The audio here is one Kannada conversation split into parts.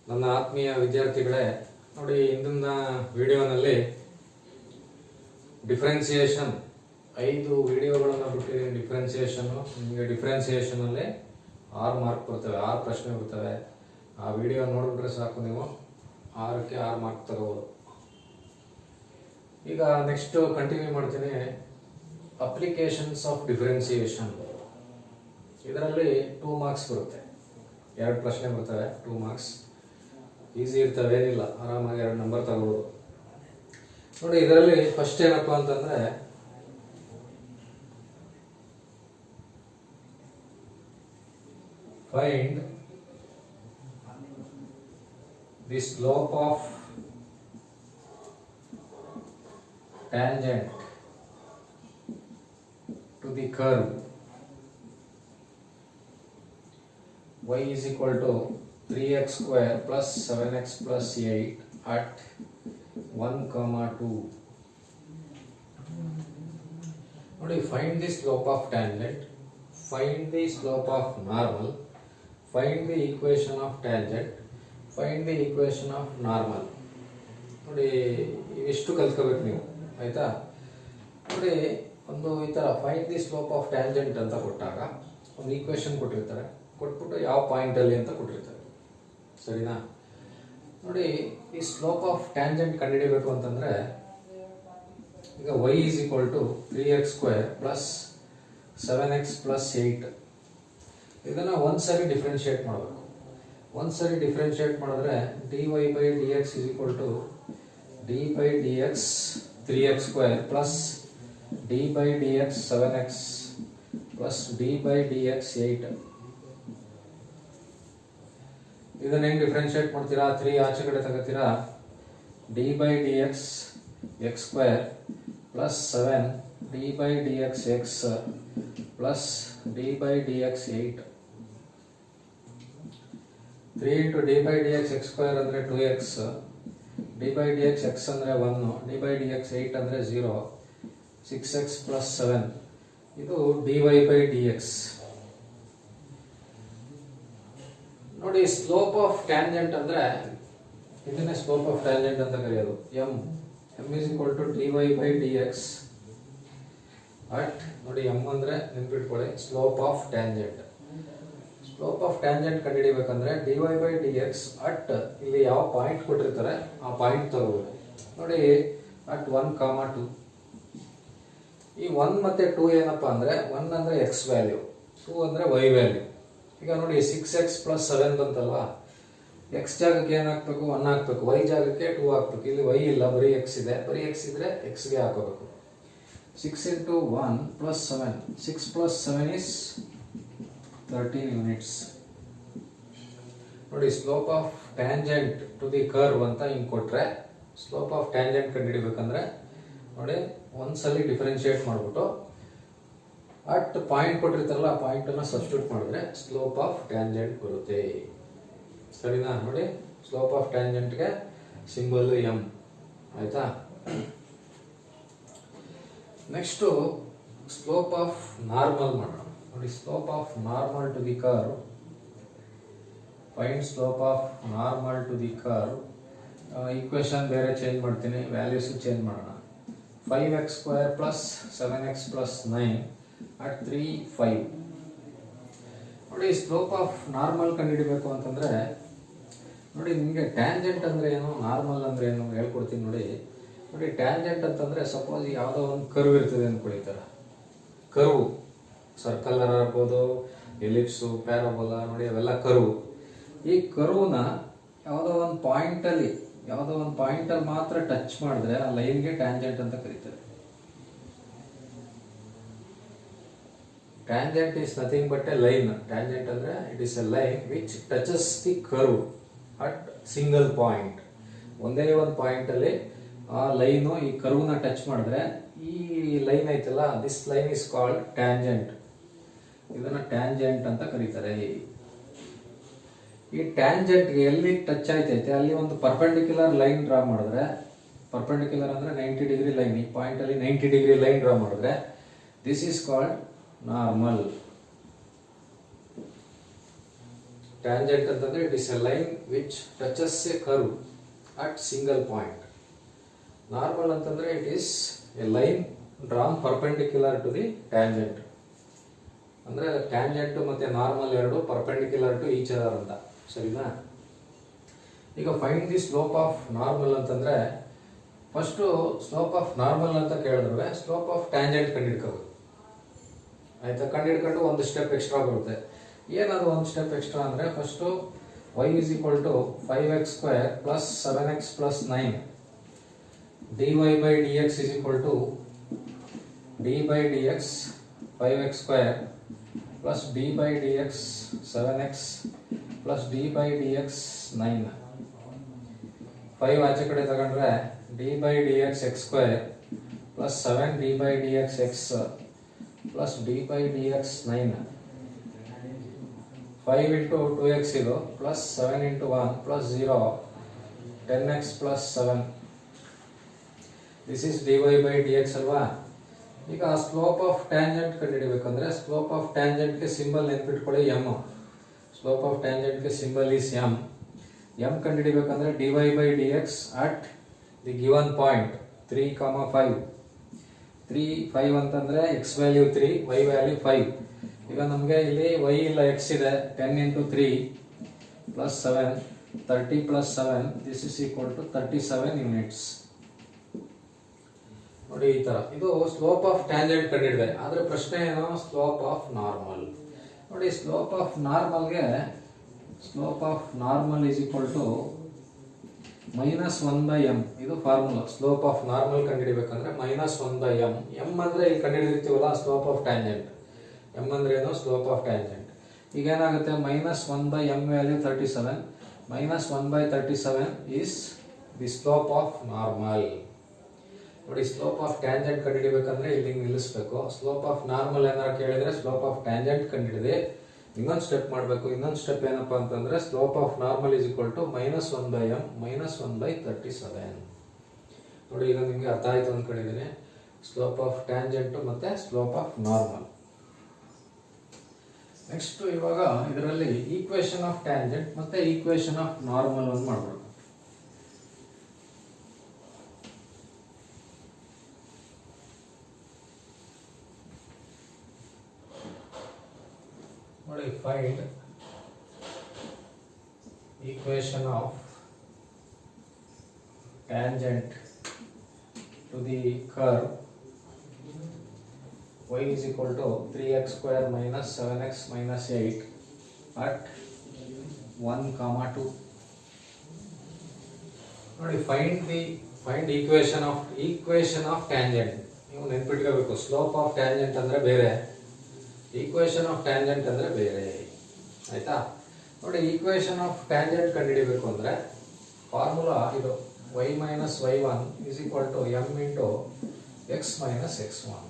ನನ್ನ ಆತ್ಮೀಯ ವಿದ್ಯಾರ್ಥಿಗಳೇ, ನೋಡಿ ಇಂದಿನ ವಿಡಿಯೋನಲ್ಲಿ ಡಿಫ್ರೆನ್ಸಿಯೇಷನ್ 5 ವಿಡಿಯೋಗಳನ್ನು ಬಿಟ್ಟಿದ್ದೀನಿ. ನಿಮಗೆ ಡಿಫ್ರೆನ್ಸಿಯೇಷನ್ ಅಲ್ಲಿ 6 ಮಾರ್ಕ್ ಬರ್ತವೆ, 6 ಪ್ರಶ್ನೆ ಬರ್ತವೆ. ಆ ವಿಡಿಯೋ ನೋಡಿಬಿಟ್ರೆ ಸಾಕು, ನೀವು 6ಕ್ಕೆ 6 ಮಾರ್ಕ್ ತಗೋಬೋದು. ಈಗ ನೆಕ್ಸ್ಟ್ ಕಂಟಿನ್ಯೂ ಮಾಡ್ತೀನಿ. ಅಪ್ಲಿಕೇಶನ್ಸ್ ಆಫ್ ಡಿಫ್ರೆನ್ಸಿಯೇಷನ್, ಇದರಲ್ಲಿ 2 ಮಾರ್ಕ್ಸ್ ಬರುತ್ತೆ. 2 ಪ್ರಶ್ನೆ ಬರ್ತವೆ, 2 ಮಾರ್ಕ್ಸ್. ಈಸಿ ಇರ್ತವೆ, ಏನಿಲ್ಲ, ಆರಾಮಾಗಿ 2 ನಂಬರ್ ತಗೋಬೋದು. ನೋಡಿ, ಇದರಲ್ಲಿ ಫಸ್ಟ್ ಏನಪ್ಪಾ ಅಂತಂದ್ರೆ find the slope of tangent to the curve y is equal to 3x square plus 7x plus 8 at 1, 2. Now find the slope of tangent, find the slope of normal, find the equation of tangent, find the equation of normal. ನೋಡಿ, ಇವಿಷ್ಟು ಕಲ್ತ್ಕೋಬೇಕು ನೀವು, ಆಯ್ತಾ? ನೋಡಿ, ಒಂದು ಈ ಥರ find the slope of tangent ಅಂತ ಕೊಟ್ಟಾಗ ಒಂದು ಈಕ್ವೇಶನ್ ಕೊಟ್ಟಿರ್ತಾರೆ, ಕೊಟ್ಬಿಟ್ಟು ಯಾವ ಪಾಯಿಂಟಲ್ಲಿ ಅಂತ ಕೊಟ್ಟಿರ್ತಾರೆ, ಸರಿನಾ? ನೋಡಿ, ಈ ಸ್ಲೋಪ್ ಆಫ್ ಟ್ಯಾಂಜೆಂಟ್ ಕಂಡುಹಿಡಿಯಬೇಕು ಅಂತಂದರೆ ಈಗ y is equal to 3x square plus 7x plus 8. ಇದನ್ನು ಒಂದ್ಸರಿ ಡಿಫ್ರೆನ್ಶಿಯೇಟ್ ಮಾಡಬೇಕು. ಒಂದ್ಸರಿ ಡಿಫ್ರೆನ್ಶಿಯೇಟ್ ಮಾಡಿದ್ರೆ dy by dx is equal to d by dx 3x square plus d by dx 7x plus d by dx 8. ಇದನ್ನ ಹೆಂಗೆ ಡಿಫ್ರೆನ್ಶಿಯೇಟ್ ಮಾಡ್ತೀರಾ? 3 ಆಚೆ ಕಡೆ ತಗೋತೀರಾ, d by dx x square plus 7 d by dx x plus d by dx 8. 3 into d by dx x square ಅಂದ್ರೆ 2x, d by dx x ಅಂದ್ರೆ 1, d by dx 8 ಅಂದ್ರೆ 0, 6x plus 7. ಇದು dy by dx. ನೋಡಿ, ಸ್ಲೋಪ್ ಆಫ್ ಟ್ಯಾಂಜೆಂಟ್ ಅಂದ್ರೆ ಇದನ್ನೇ ಸ್ಲೋಪ್ ಆಫ್ ಟ್ಯಾಂಜೆಂಟ್ ಅಂತ ಕರೆಯೋದು. m is equal to dy by dx at, ನೋಡಿ m ಅಂದ್ರೆ ನೆನ್ಪಿಟ್ಕೊಳ್ಳಿ, slope of tangent. Slope of tangent ಕಂಡುಹಿಡಿಬೇಕಂದ್ರೆ dy by dx ಅಟ್ ಇಲ್ಲಿ ಯಾವ ಪಾಯಿಂಟ್ ಕೊಟ್ಟಿರ್ತಾರೆ ಆ ಪಾಯಿಂಟ್ ತಗೋಬೇಕು. ನೋಡಿ, ಅಟ್ 1, 2. ಈ 1 ಮತ್ತೆ 2 ಏನಪ್ಪಾ ಅಂದ್ರೆ 1 ಅಂದ್ರೆ x ವ್ಯಾಲ್ಯೂ, 2 ಅಂದ್ರೆ y ವ್ಯಾಲ್ಯೂ. ಈಗ ನೋಡಿ, 6x plus 7 ಬಂತಲ್ವಾ, x ಜಾಗಕ್ಕೆ ಏನು ಹಾಕ್ಬೇಕು? 1 ಹಾಕ್ಬೇಕು, y ಜಾಗಕ್ಕೆ 2 ಹಾಕ್ಬೇಕು. ಇಲ್ಲಿ y ಇಲ್ಲ, ಬರೀ x ಇದೆ. ಬರೀ x ಇದ್ರೆ x ಗೆ ಹಾಕೋಬೇಕು. 6 into 1 plus 7, 6 plus 7 is 13 units. ನೋಡಿ, slope of tangent to the curve ಅಂತ ಹಿಂಗೆ ಕೊಟ್ರೆ, ಸ್ಲೋಪ್ ಆಫ್ ಟ್ಯಾಂಜೆಂಟ್ ಕಂಡುಹಿಡಿಬೇಕಂದ್ರೆ ನೋಡಿ, ಒಂದ್ಸಲಿ ಡಿಫ್ರೆನ್ಶಿಯೇಟ್ ಮಾಡ್ಬಿಟ್ಟು ಅಟ್ ಪಾಯಿಂಟ್ ಕೊಟ್ಟಿರ್ತಾರಲ್ಲ ಆ ಪಾಯಿಂಟ್ ಅನ್ನ ಸಬ್ಸ್ಟಿಟ್ಯೂಟ್ ಮಾಡಿದ್ರೆ ಸ್ಲೋಪ್ ಆಫ್ ಟ್ಯಾಂಜೆಂಟ್ ಬರುತ್ತೆ, ಸರಿನಾ? ನೋಡಿ, ಸ್ಲೋಪ್ ಆಫ್ ಟ್ಯಾಂಜೆಂಟ್ಗೆ ಸಿಂಬಲ್ m, ಆಯ್ತಾ? ನೆಕ್ಸ್ಟ್ ಸ್ಲೋಪ್ ಆಫ್ ನಾರ್ಮಲ್ ಮಾಡೋಣ. ನೋಡಿ, slope of normal to the curve, find slope of normal to the curve. Equation ಬೇರೆ ಚೇಂಜ್ ಮಾಡ್ತೀನಿ, ವ್ಯಾಲ್ಯೂಸ್ ಚೇಂಜ್ ಮಾಡೋಣ. 5x square plus 7x plus 9 at 3, 5. ನೋಡಿ, ಸ್ಲೋಪ್ ಆಫ್ ನಾರ್ಮಲ್ ಕಂಡುಹಿಡಿಬೇಕು ಅಂತಂದ್ರೆ ನೋಡಿ, ನಿಮಗೆ ಟ್ಯಾಂಜೆಂಟ್ ಅಂದ್ರೆ ಏನು, ನಾರ್ಮಲ್ ಅಂದ್ರೆ ಏನು ಹೇಳ್ಕೊಡ್ತೀನಿ. ನೋಡಿ, ಟ್ಯಾಂಜೆಂಟ್ ಅಂತಂದ್ರೆ ಸಪೋಸ್ ಯಾವುದೋ ಒಂದು ಕರ್ವ್ ಇರ್ತದೆ ಅನ್ಕೊಳ್ಳಿ. ಥರ ಕರ್ವ್, ಸರ್ಕಲ್ ಇರ್ಬೋದು, ಎಲಿಪ್ಸು, ಪ್ಯಾರಾಬೋಲಾ, ನೋಡಿ ಅವೆಲ್ಲ ಕರ್ವ್. ಈ ಕರ್ವ್ನ ಯಾವುದೋ ಒಂದು ಪಾಯಿಂಟಲ್ಲಿ ಮಾತ್ರ ಟಚ್ ಮಾಡಿದ್ರೆ ಆ ಲೈನ್ಗೆ ಟ್ಯಾಂಜೆಂಟ್ ಅಂತ ಕರೀತಾರೆ. Tangent is nothing but a line. Tangent ಅಂದ್ರೆ it is a line which touches the curve at single point. ಒಂದೇ ಒಂದು ಪಾಯಿಂಟ್ ಅಲ್ಲಿ ಆ ಲೈನು ಈ ಕರ್ವ್ನ ಟಚ್ ಮಾಡಿದ್ರೆ ಈ ಲೈನ್ ಐತಲ್ಲ, this line is called tangent. ಇದನ್ನ ಟ್ಯಾಂಜೆಂಟ್ ಅಂತ ಕರೀತಾರೆ. ಈ ಟ್ಯಾಂಜೆಂಟ್ಗೆ ಎಲ್ಲಿ ಟಚ್ ಆಯ್ತೈತೆ ಅಲ್ಲಿ ಒಂದು ಪರ್ಪೆಂಡಿಕ್ಯುಲರ್ ಲೈನ್ ಡ್ರಾ ಮಾಡಿದ್ರೆ, ಪರ್ಪೆಂಡಿಕ್ಯುಲರ್ ಅಂದ್ರೆ 90 ಡಿಗ್ರಿ ಲೈನ್, ಈ ಪಾಯಿಂಟ್ ಅಲ್ಲಿ 90 ಡಿಗ್ರಿ ಲೈನ್ ಡ್ರಾ ಮಾಡಿದ್ರೆ this is called normal. Tangent ಅಂತಂದ್ರೆ it is a line which touches a curve at single point. Normal ಅಂತಂದ್ರೆ it is a line drawn perpendicular to the tangent. ಅಂದ್ರೆ ಟ್ಯಾಂಜೆಂಟ್ ಮತ್ತೆ ನಾರ್ಮಲ್ ಎರಡು ಪರ್ಪೆಂಡಿಕ್ಯುಲರ್ ಟು ಈಚ್ ಅದರ್ ಅಂತ. ಸರಿನಾ? ಈಗ find the slope of normal ಅಂತಂದ್ರೆ ಫಸ್ಟ್ ಸ್ಲೋಪ್ ಆಫ್ ನಾರ್ಮಲ್ ಅಂತ ಕೇಳಿದ್ರೆ ಸ್ಲೋಪ್ ಆಫ್ ಟ್ಯಾಂಜೆಂಟ್ ಕಂಡಿಡ್ಕೋಬೇಕು. ಆಯ್ತಾ? ಕಂಡಿಡ್ಕೊಂಡು ಒಂದು ಸ್ಟೆಪ್ ಎಕ್ಸ್ಟ್ರಾ ಬರುತ್ತೆ. ಏನದು ಒಂದು ಸ್ಟೆಪ್ ಎಕ್ಸ್ಟ್ರಾ ಅಂದ್ರೆ first y is equal to 5x square plus 7x plus 9 dy by dx is equal to d by dx 5x square plus d by dx 7x plus d by dx 9. 5 ಆಚೆ ಕಡೆ ತಗೊಂಡ್ರೆ d by dx x square plus 7 d by dx x plus d by dx 9. 5 into 2x ಇದು plus 7 into 1 plus 0 10x plus 7. This is dy by dx ಅಲ್ವಾ? ಈಗ ಸ್ಲೋಪ್ ಆಫ್ ಟ್ಯಾಂಜೆಂಟ್ ಕಂಡುಹಿಡಿಯಬೇಕಂದ್ರೆ ಸ್ಲೋಪ್ ಆಫ್ ಟ್ಯಾಂಜೆಂಟ್ ಗೆ ಸಿಂಬಲ್ ನೆನಪಿಟ್ಕೊಳ್ಳಿ m. ಸ್ಲೋಪ್ ಆಫ್ ಟ್ಯಾಂಜೆಂಟ್ ಗೆ ಸಿಂಬಲ್ is m. m ಕಂಡುಹಿಡಿಯಬೇಕಂದ್ರೆ dy by dx at the given point 3, 5. 3, 5 ಅಂತಂದ್ರೆ x ವ್ಯಾಲ್ಯೂ 3, y ವ್ಯಾಲ್ಯೂ 5. ಈಗ ನಮಗೆ ಇಲ್ಲಿ y ಇಲ್ಲ x ಇದೆ. 10 into 3 plus 7 30 plus 7 this is equal to 37 units. ನೋಡಿ ಈ ತರ ಇದು ಸ್ಲೋಪ್ ಆಫ್ ಟ್ಯಾಂಜೆಂಟ್ ಕಂಡಿಡಿದೆ. ಆದ್ರೆ ಪ್ರಶ್ನೆ ಏನು? Slope of normal. ನೋಡಿ ಸ್ಲೋಪ್ ಆಫ್ ನಾರ್ಮಲ್ಗೆ slope of normal is equal to -1/m. ಇದು ಫಾರ್ಮುಲಾ. ಸ್ಲೋಪ್ ಆಫ್ ನಾರ್ಮಲ್ ಕಂಡುಹಿಡಿಯಬೇಕಂದ್ರೆ -1/m. m ಅಂದ್ರೆ ಇಲ್ಲಿ ಕಂಡುಹಿಡಿದಿರ್ತೀವಲ್ಲ ಸ್ಲೋಪ್ ಆಫ್ ಟ್ಯಾಂಜೆಂಟ್. m ಅಂದ್ರೆ ಏನು? Slope of tangent. ಈಗ ಏನಾಗುತ್ತೆ? -1/m value 37 -1/37 is the slope of normal. ನೋಡಿ ಸ್ಲೋಪ್ ಆಫ್ ಟ್ಯಾಂಜೆಂಟ್ ಕಂಡುಹಿಡಿಯಬೇಕಂದ್ರೆ ಇಲ್ಲಿ ನಿಲ್ಲಿಸಬೇಕು. ಸ್ಲೋಪ್ ಆಫ್ ನಾರ್ಮಲ್ ಏನಾರ ಕೇಳಿದ್ರೆ ಸ್ಲೋಪ್ ಆಫ್ ಟ್ಯಾಂಜೆಂಟ್ ಕಂಡುಹಿಡಿದೆ ಇನ್ನೊಂದು ಸ್ಟೆಪ್ ಮಾಡಬೇಕು. ಇನ್ನೊಂದು ಸ್ಟೆಪ್ ಏನಪ್ಪಾ ಅಂತಂದ್ರೆ slope of normal is equal to -1/m -1/37. ನೋಡಿ ಈಗ ನಿಮಗೆ ಅರ್ಥ ಆಯ್ತು ಅಂದ್ಕೊಂಡಿದ್ದೀನಿ ಸ್ಲೋಪ್ ಆಫ್ ಟ್ಯಾಂಜೆಂಟ್ ಮತ್ತೆ ಸ್ಲೋಪ್ ಆಫ್ ನಾರ್ಮಲ್. ನೆಕ್ಸ್ಟ್ ಇವಾಗ ಇದರಲ್ಲಿ ಈಕ್ವೇಶನ್ ಆಫ್ ಟ್ಯಾಂಜೆಂಟ್ ಮತ್ತೆ ಈಕ್ವೇಶನ್ ಆಫ್ ನಾರ್ಮಲ್ ಅನ್ನು ಮಾಡಬೇಕು. ನೋಡಿ find equation of tangent to the curve y is equal to 3x square minus 7x minus 8 at 1, 2. ನೋಡಿ ಫೈಂಡ್ ಈಕ್ವೇಶನ್ ಆಫ್ ಟ್ಯಾಂಜೆಂಟ್. ನೀವು ನೆನಪಿಟ್ಕೋಬೇಕು ಸ್ಲೋಪ್ ಆಫ್ ಟ್ಯಾಂಜೆಂಟ್ ಅಂದ್ರೆ ಬೇರೆ, ಈಕ್ವೇಶನ್ ಆಫ್ ಟ್ಯಾಂಜೆಂಟ್ ಅಂದ್ರೆ ಬೇರೆ. ಆಯ್ತಾ? ನೋಡಿ ಈಕ್ವೇಶನ್ ಆಫ್ ಟ್ಯಾಂಜೆಂಟ್ ಕಂಡುಹಿಡಿಯಬೇಕು ಅಂದ್ರೆ ಫಾರ್ಮುಲಾ ಇದು y minus y1 is equal to m into x minus x1.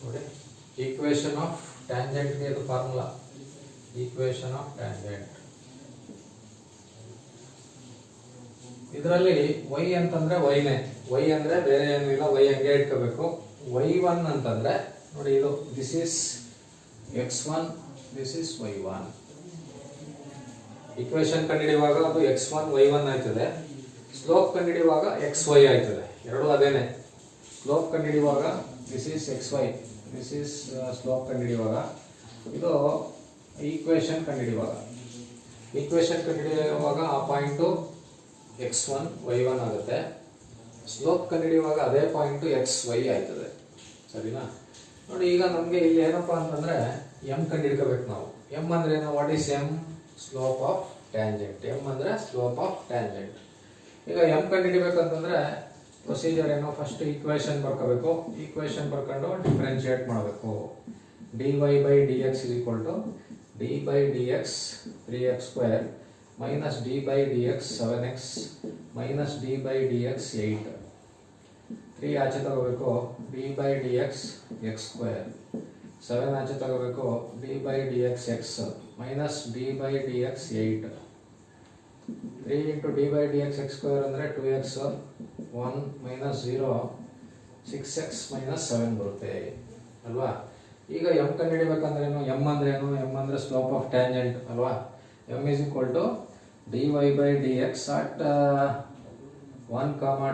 ನೋಡಿ ಈಕ್ವೇಶನ್ ಆಫ್ ಟ್ಯಾಂಜೆಂಟ್ ಗೆ ಇದು ಫಾರ್ಮುಲಾ. ಈಕ್ವೇಶನ್ ಆಫ್ ಟ್ಯಾಂಜೆಂಟ್ ಇದರಲ್ಲಿ y ಅಂತಂದ್ರೆ yನೇ, y ಅಂದ್ರೆ ಬೇರೆ ಏನೂ ಇಲ್ಲ, y ಹಂಗೆ ಇಟ್ಕೋಬೇಕು. y1 ಅಂತಂದ್ರೆ ನೋಡಿ ಇದು this is x1 this is y1. Equation ಕಂಡುಹಿಡಿಯುವಾಗ ಅದು x1 y1 ಆಯ್ತದೆ. ಸ್ಲೋಪ್ ಕಂಡುಹಿಡಿಯುವಾಗ xy ಆಯ್ತದೆ. ಎರಡು ಅದೇನೆ. ಸ್ಲೋಪ್ ಕಂಡುಹಿಡಿಯುವಾಗ this is xy, this is slope ಕಂಡುಹಿಡಿಯುವಾಗ ಇದು ಈಕ್ವೇಶನ್ ಕಂಡುಹಿಡಿಯುವಾಗ ಆ ಪಾಯಿಂಟು x1 y1 ಆಗುತ್ತೆ. ಸ್ಲೋಪ್ ಕಂಡುಹಿಡಿಯುವಾಗ ಅದೇ ಪಾಯಿಂಟು xy ಆಯ್ತದೆ. ಸರಿನಾ? ನೋಡಿ ಈಗ ನಮಗೆ ಇಲ್ಲಿ ಏನಪ್ಪಾ ಅಂತಂದ್ರೆ m ಕಂಡುಹಿಡ್ಕೋಬೇಕು ನಾವು. m ಅಂದ್ರೆ ನಾವು what is m? Slope of tangent. m ಅಂದ್ರೆ ಸ್ಲೋಪ್ ಆಫ್ ಟ್ಯಾಂಜೆಂಟ್. ಈಗ m ಕಂಡುಹಿಡಿಬೇಕಂತಂದ್ರೆ ಪ್ರೊಸೀಜರ್ ಏನು? ಫಸ್ಟ್ ಈಕ್ವೇಶನ್ ಬರ್ಕೋಬೇಕು. ಈಕ್ವೇಶನ್ ಬರ್ಕೊಂಡು ಡಿಫರೆನ್ಶಿಯೇಟ್ ಮಾಡಬೇಕು. dy by dx is equal to d by dx 3x square minus d by dx 7x minus d by dx 8. 3 ಆಚೆ ತಗೋಬೇಕು, d by dx x square. 7 ಆಚೆ ತಗೋಬೇಕು, d by dx x minus d by dx 8. 3 into d by dx x square ಅಂದ್ರೆ 2x 1 minus 0 6x minus 7 ಬರುತ್ತೆ ಅಲ್ವಾ? ಈಗ ಎಮ್ ಕಂಡುಹಿಡಿಬೇಕಂದ್ರೇನು, ಎಮ್ ಅಂದ್ರೇನು, ಎಮ್ ಅಂದರೆ ಸ್ಲೋಪ್ ಆಫ್ ಟ್ಯಾಂಜೆಂಟ್ ಅಲ್ವಾ. M is equal to dy by D X at 1,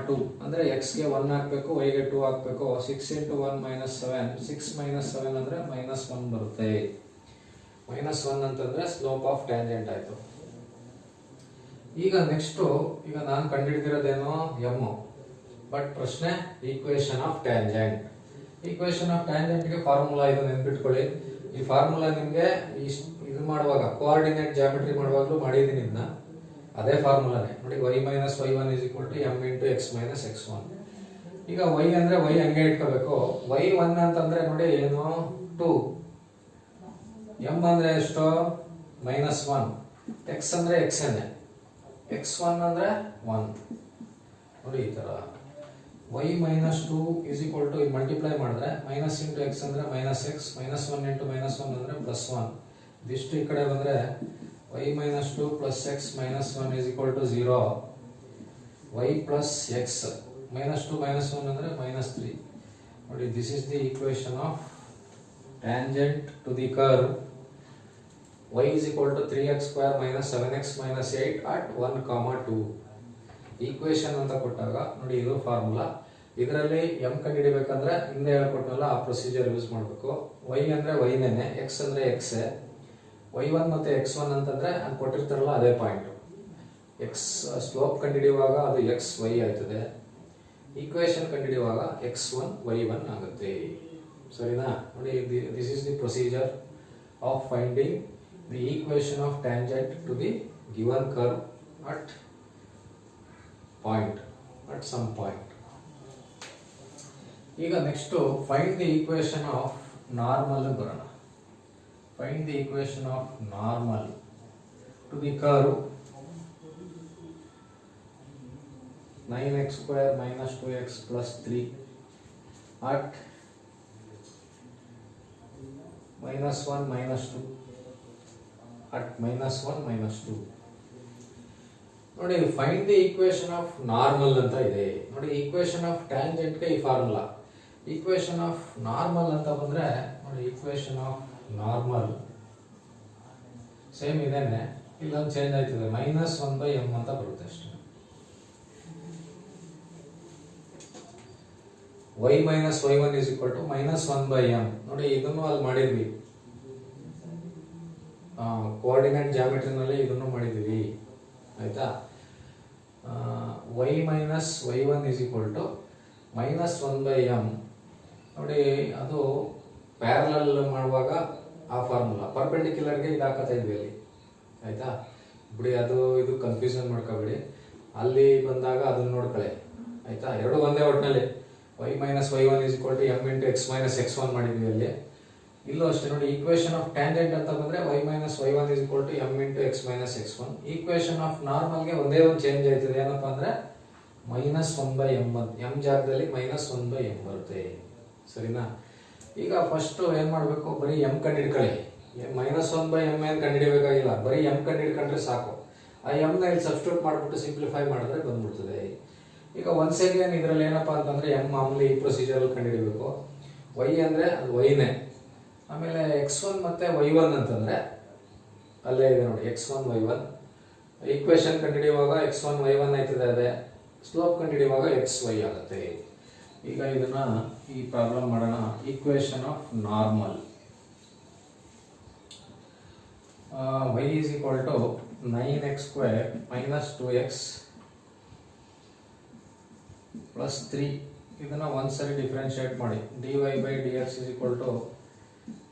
2 ಅಂದರೆ ಎಕ್ಸ್ಗೆ 1 ಹಾಕಬೇಕು, ವೈಗೆ 2 ಹಾಕಬೇಕು. 6 × 1 - 7, 6 - 7 ಅಂದರೆ -1 ಬರುತ್ತೆ. -1 ಅಂತಂದರೆ ಸ್ಲೋಪ್ ಆಫ್ ಟ್ಯಾಂಜೆಂಟ್ ಆಯಿತು. ಈಗ ನೆಕ್ಸ್ಟು, ಈಗ ನಾನು ಕಂಡುಹಿಡಿದಿರೋದೇನೋ ಎಮ್, ಬಟ್ ಪ್ರಶ್ನೆ equation of tangent. Equation of ಟ್ಯಾಂಜೆಂಟ್ಗೆ ಫಾರ್ಮುಲಾ ಇದು ನೆನ್ಪಿಟ್ಕೊಳ್ಳಿ. ಈ ಫಾರ್ಮುಲಾ ನಿಮಗೆ ಇದು ಮಾಡುವಾಗ ಕೋಆರ್ಡಿನೇಟ್ ಜಾಮೆಟ್ರಿ ಮಾಡುವಾಗಲೂ ಮಾಡಿದ್ದೀನಿ ಇದನ್ನ, ಅದೇ ಫಾರ್ಮುಲಾನೇ ನೋಡಿ. y - y1 = m × x - x1. ಈಗ y ಅಂದರೆ y ಹಂಗೆ ಇಟ್ಕೋಬೇಕು. y1 ಅಂತಂದ್ರೆ ನೋಡಿ ಏನು 2, m ಅಂದ್ರೆ ಎಷ್ಟು -1, x ಅಂದ್ರೆ x ಏನೆ, x1 ಅಂದ್ರೆ 1 ನೋಡಿ. ಈ ತರ y - 2 = ಇದು ಮಲ್ಟಿಪ್ಲೈ ಮಾಡಿದ್ರೆ -x ಅಂದ್ರೆ -x, -1 × -1 ಅಂದ್ರೆ +1. ಇದಿಷ್ಟು ಈ ಕಡೆ ಬಂದ್ರೆ y - 2 + x - 1 = 0. y + x -2 - 1 ಅಂದ್ರೆ -3 ನೋಡಿ. This is the equation of tangent to the curve y = 3x² - 7x - 8 at 1, 2. Equation ಅಂತ ಕೊಟ್ಟಾಗ ನೋಡಿ ಇದು ಫಾರ್ಮುಲಾ. ಇದರಲ್ಲಿ m ಕಂಡುಹಿಡಿಬೇಕಂದ್ರೆ ಹಿಂದೆ ಹೇಳ್ಕೊಟ್ನಲ್ಲ ಆ ಪ್ರೊಸೀಜರ್ ಯೂಸ್ ಮಾಡಬೇಕು. y ಅಂದ್ರೆ y ನೇನೆ, x ಅಂದ್ರೆ x, y1 ಮತ್ತೆ x1 ಅಂತಂದ್ರೆ ಅಲ್ಲಿ ಕೊಟ್ಟಿರ್ತಾರಲ್ಲ ಅದೇ ಪಾಯಿಂಟ್. x ಸ್ಲೋಪ್ ಕಂಡುಹಿಡಿಯುವಾಗ ಅದು x y ಆಯ್ತದೆ, ಈಕ್ವೇಷನ್ ಕಂಡುಹಿಡಿಯುವಾಗ x1 y1 ಆಗುತ್ತೆ. ಸರಿನಾ ನೋಡಿ. This is the procedure of finding the equation of tangent to the given curve at some point. ಈಗ next find the equation of normal ಬರೋಣ. Find the equation of normal to the curve 9x² - 2x + 3 at -1 - 2 at -1 - 2 ನೋಡಿ. Find the equation of normal ಅಂತ ಇದೆ ನೋಡಿ. ಈಕ್ವೇಷನ್ ಆಫ್ ಟ್ಯಾಂಜೆಂಟ್ಗೆ ಈ ಫಾರ್ಮುಲಾ. ಈಕ್ವೇಷನ್ ಆಫ್ ನಾರ್ಮಲ್ ಅಂತ ಬಂದ್ರೆ ನೋಡಿ, ಈಕ್ವೇಷನ್ ಆಫ್ ನಾರ್ಮಲ್ ಸೇಮ್ ಇದೇನೆ, ಇಲ್ಲೊಂದು ಚೇಂಜ್ ಆಯ್ತದೆ, -1/m ಅಂತ ಬರುತ್ತೆ ಅಷ್ಟೇ. y - y1 = -1/m ನೋಡಿ. ಇದನ್ನು ಅಲ್ಲಿ ಮಾಡಿದ್ವಿ, ಕೋಆರ್ಡಿನೇಟ್ ಜಾಮೆಟ್ರಿನಲ್ಲಿ ಇದನ್ನು ಮಾಡಿದ್ವಿ ಆಯ್ತಾ. y - y1 = -1/m ನೋಡಿ. ಅದು ಪ್ಯಾರಲಲ್ ಮಾಡುವಾಗ ಆ ಫಾರ್ಮುಲಾ, ಪರ್ಪೆಂಡಿಕ್ಯುಲರ್ಗೆ ಇದು ಹಾಕತ್ತಾ ಇದ್ವಿ ಅಲ್ಲಿ ಆಯ್ತಾ. ಬಿಡಿ, ಅದು ಇದು ಕನ್ಫ್ಯೂಷನ್ ಮಾಡ್ಕೋಬೇಡಿ. ಅಲ್ಲಿ ಬಂದಾಗ ಅದನ್ನ ನೋಡ್ಕೊಳ್ಳಿ ಆಯ್ತಾ. ಎರಡು ಒಂದೇ ಒಟ್ಟಿನಲ್ಲಿ y - y1 = m × x - x1 ಮಾಡಿದ್ವಿ ಅಲ್ಲಿ. ಇಲ್ಲೂ ಅಷ್ಟೇ ನೋಡಿ. ಈಕ್ವೇಷನ್ ಆಫ್ ಟ್ಯಾಂಜೆಂಟ್ ಅಂತ ಬಂದ್ರೆ y - y1 = m × x - x1. Equation of ನಾರ್ಮಲ್ಗೆ ಒಂದೇ ಒಂದು ಚೇಂಜ್ ಆಯ್ತದೆ, ಏನಪ್ಪಾ ಅಂದ್ರೆ -1/m, m ಜಾಗದಲ್ಲಿ -1/m ಬರುತ್ತೆ. ಸರಿನಾ. ಈಗ ಫಸ್ಟ್ ಏನ್ ಮಾಡಬೇಕು, ಬರೀ m ಕಂಡುಹಿಡ್ಕೊಳ್ಳಿ. -1/m ಏನು ಕಂಡುಹಿಡಿಬೇಕಾಗಿಲ್ಲ, ಬರೀ m ಕಂಡುಹಿಡ್ಕೊಂಡ್ರೆ ಸಾಕು. ಆ m ನ ಇಲ್ಲಿ ಸಬ್ಸ್ಟಿಟ್ಯೂಟ್ ಮಾಡಿಬಿಟ್ಟು ಸಿಂಪ್ಲಿಫೈ ಮಾಡಿದ್ರೆ ಬಂದ್ಬಿಡ್ತದೆ. ಈಗ ಒನ್ಸ್ ಅಗೇನ್ ಇದರಲ್ಲಿ ಏನಪ್ಪಾ ಅಂತಂದ್ರೆ m ಮಾಮೂಲಿ ಈ ಪ್ರೊಸೀಜರ್ ಕಂಡುಹಿಡಿಬೇಕು. y ಅಂದ್ರೆ ಅದು y ನೇ, ಆಮೇಲೆ x1 ಮತ್ತೆ y1 ಅಂತಂದ್ರೆ ಅಲ್ಲೇ ಇದೆ ನೋಡಿ, x1 y1. ಈಕ್ವೇಷನ್ ಕಂಡುಹಿಡಿಯುವಾಗ x1 y1 ಆಯ್ತದೆ, ಅದೇ ಸ್ಲೋಪ್ ಕಂಡುಹಿಡಿಯುವಾಗ xy ಆಗುತ್ತೆ. ಈಗ ಇದನ್ನ ಈ ಪ್ರಾಬ್ಲಮ್ ಮಾಡೋಣ. Equation of normal y = 9x² - 2x + 3. ಇದನ್ನ ಒಂದ್ಸರಿ ಡಿಫರೆನ್ಶಿಯೇಟ್ ಮಾಡಿ. dy by dx =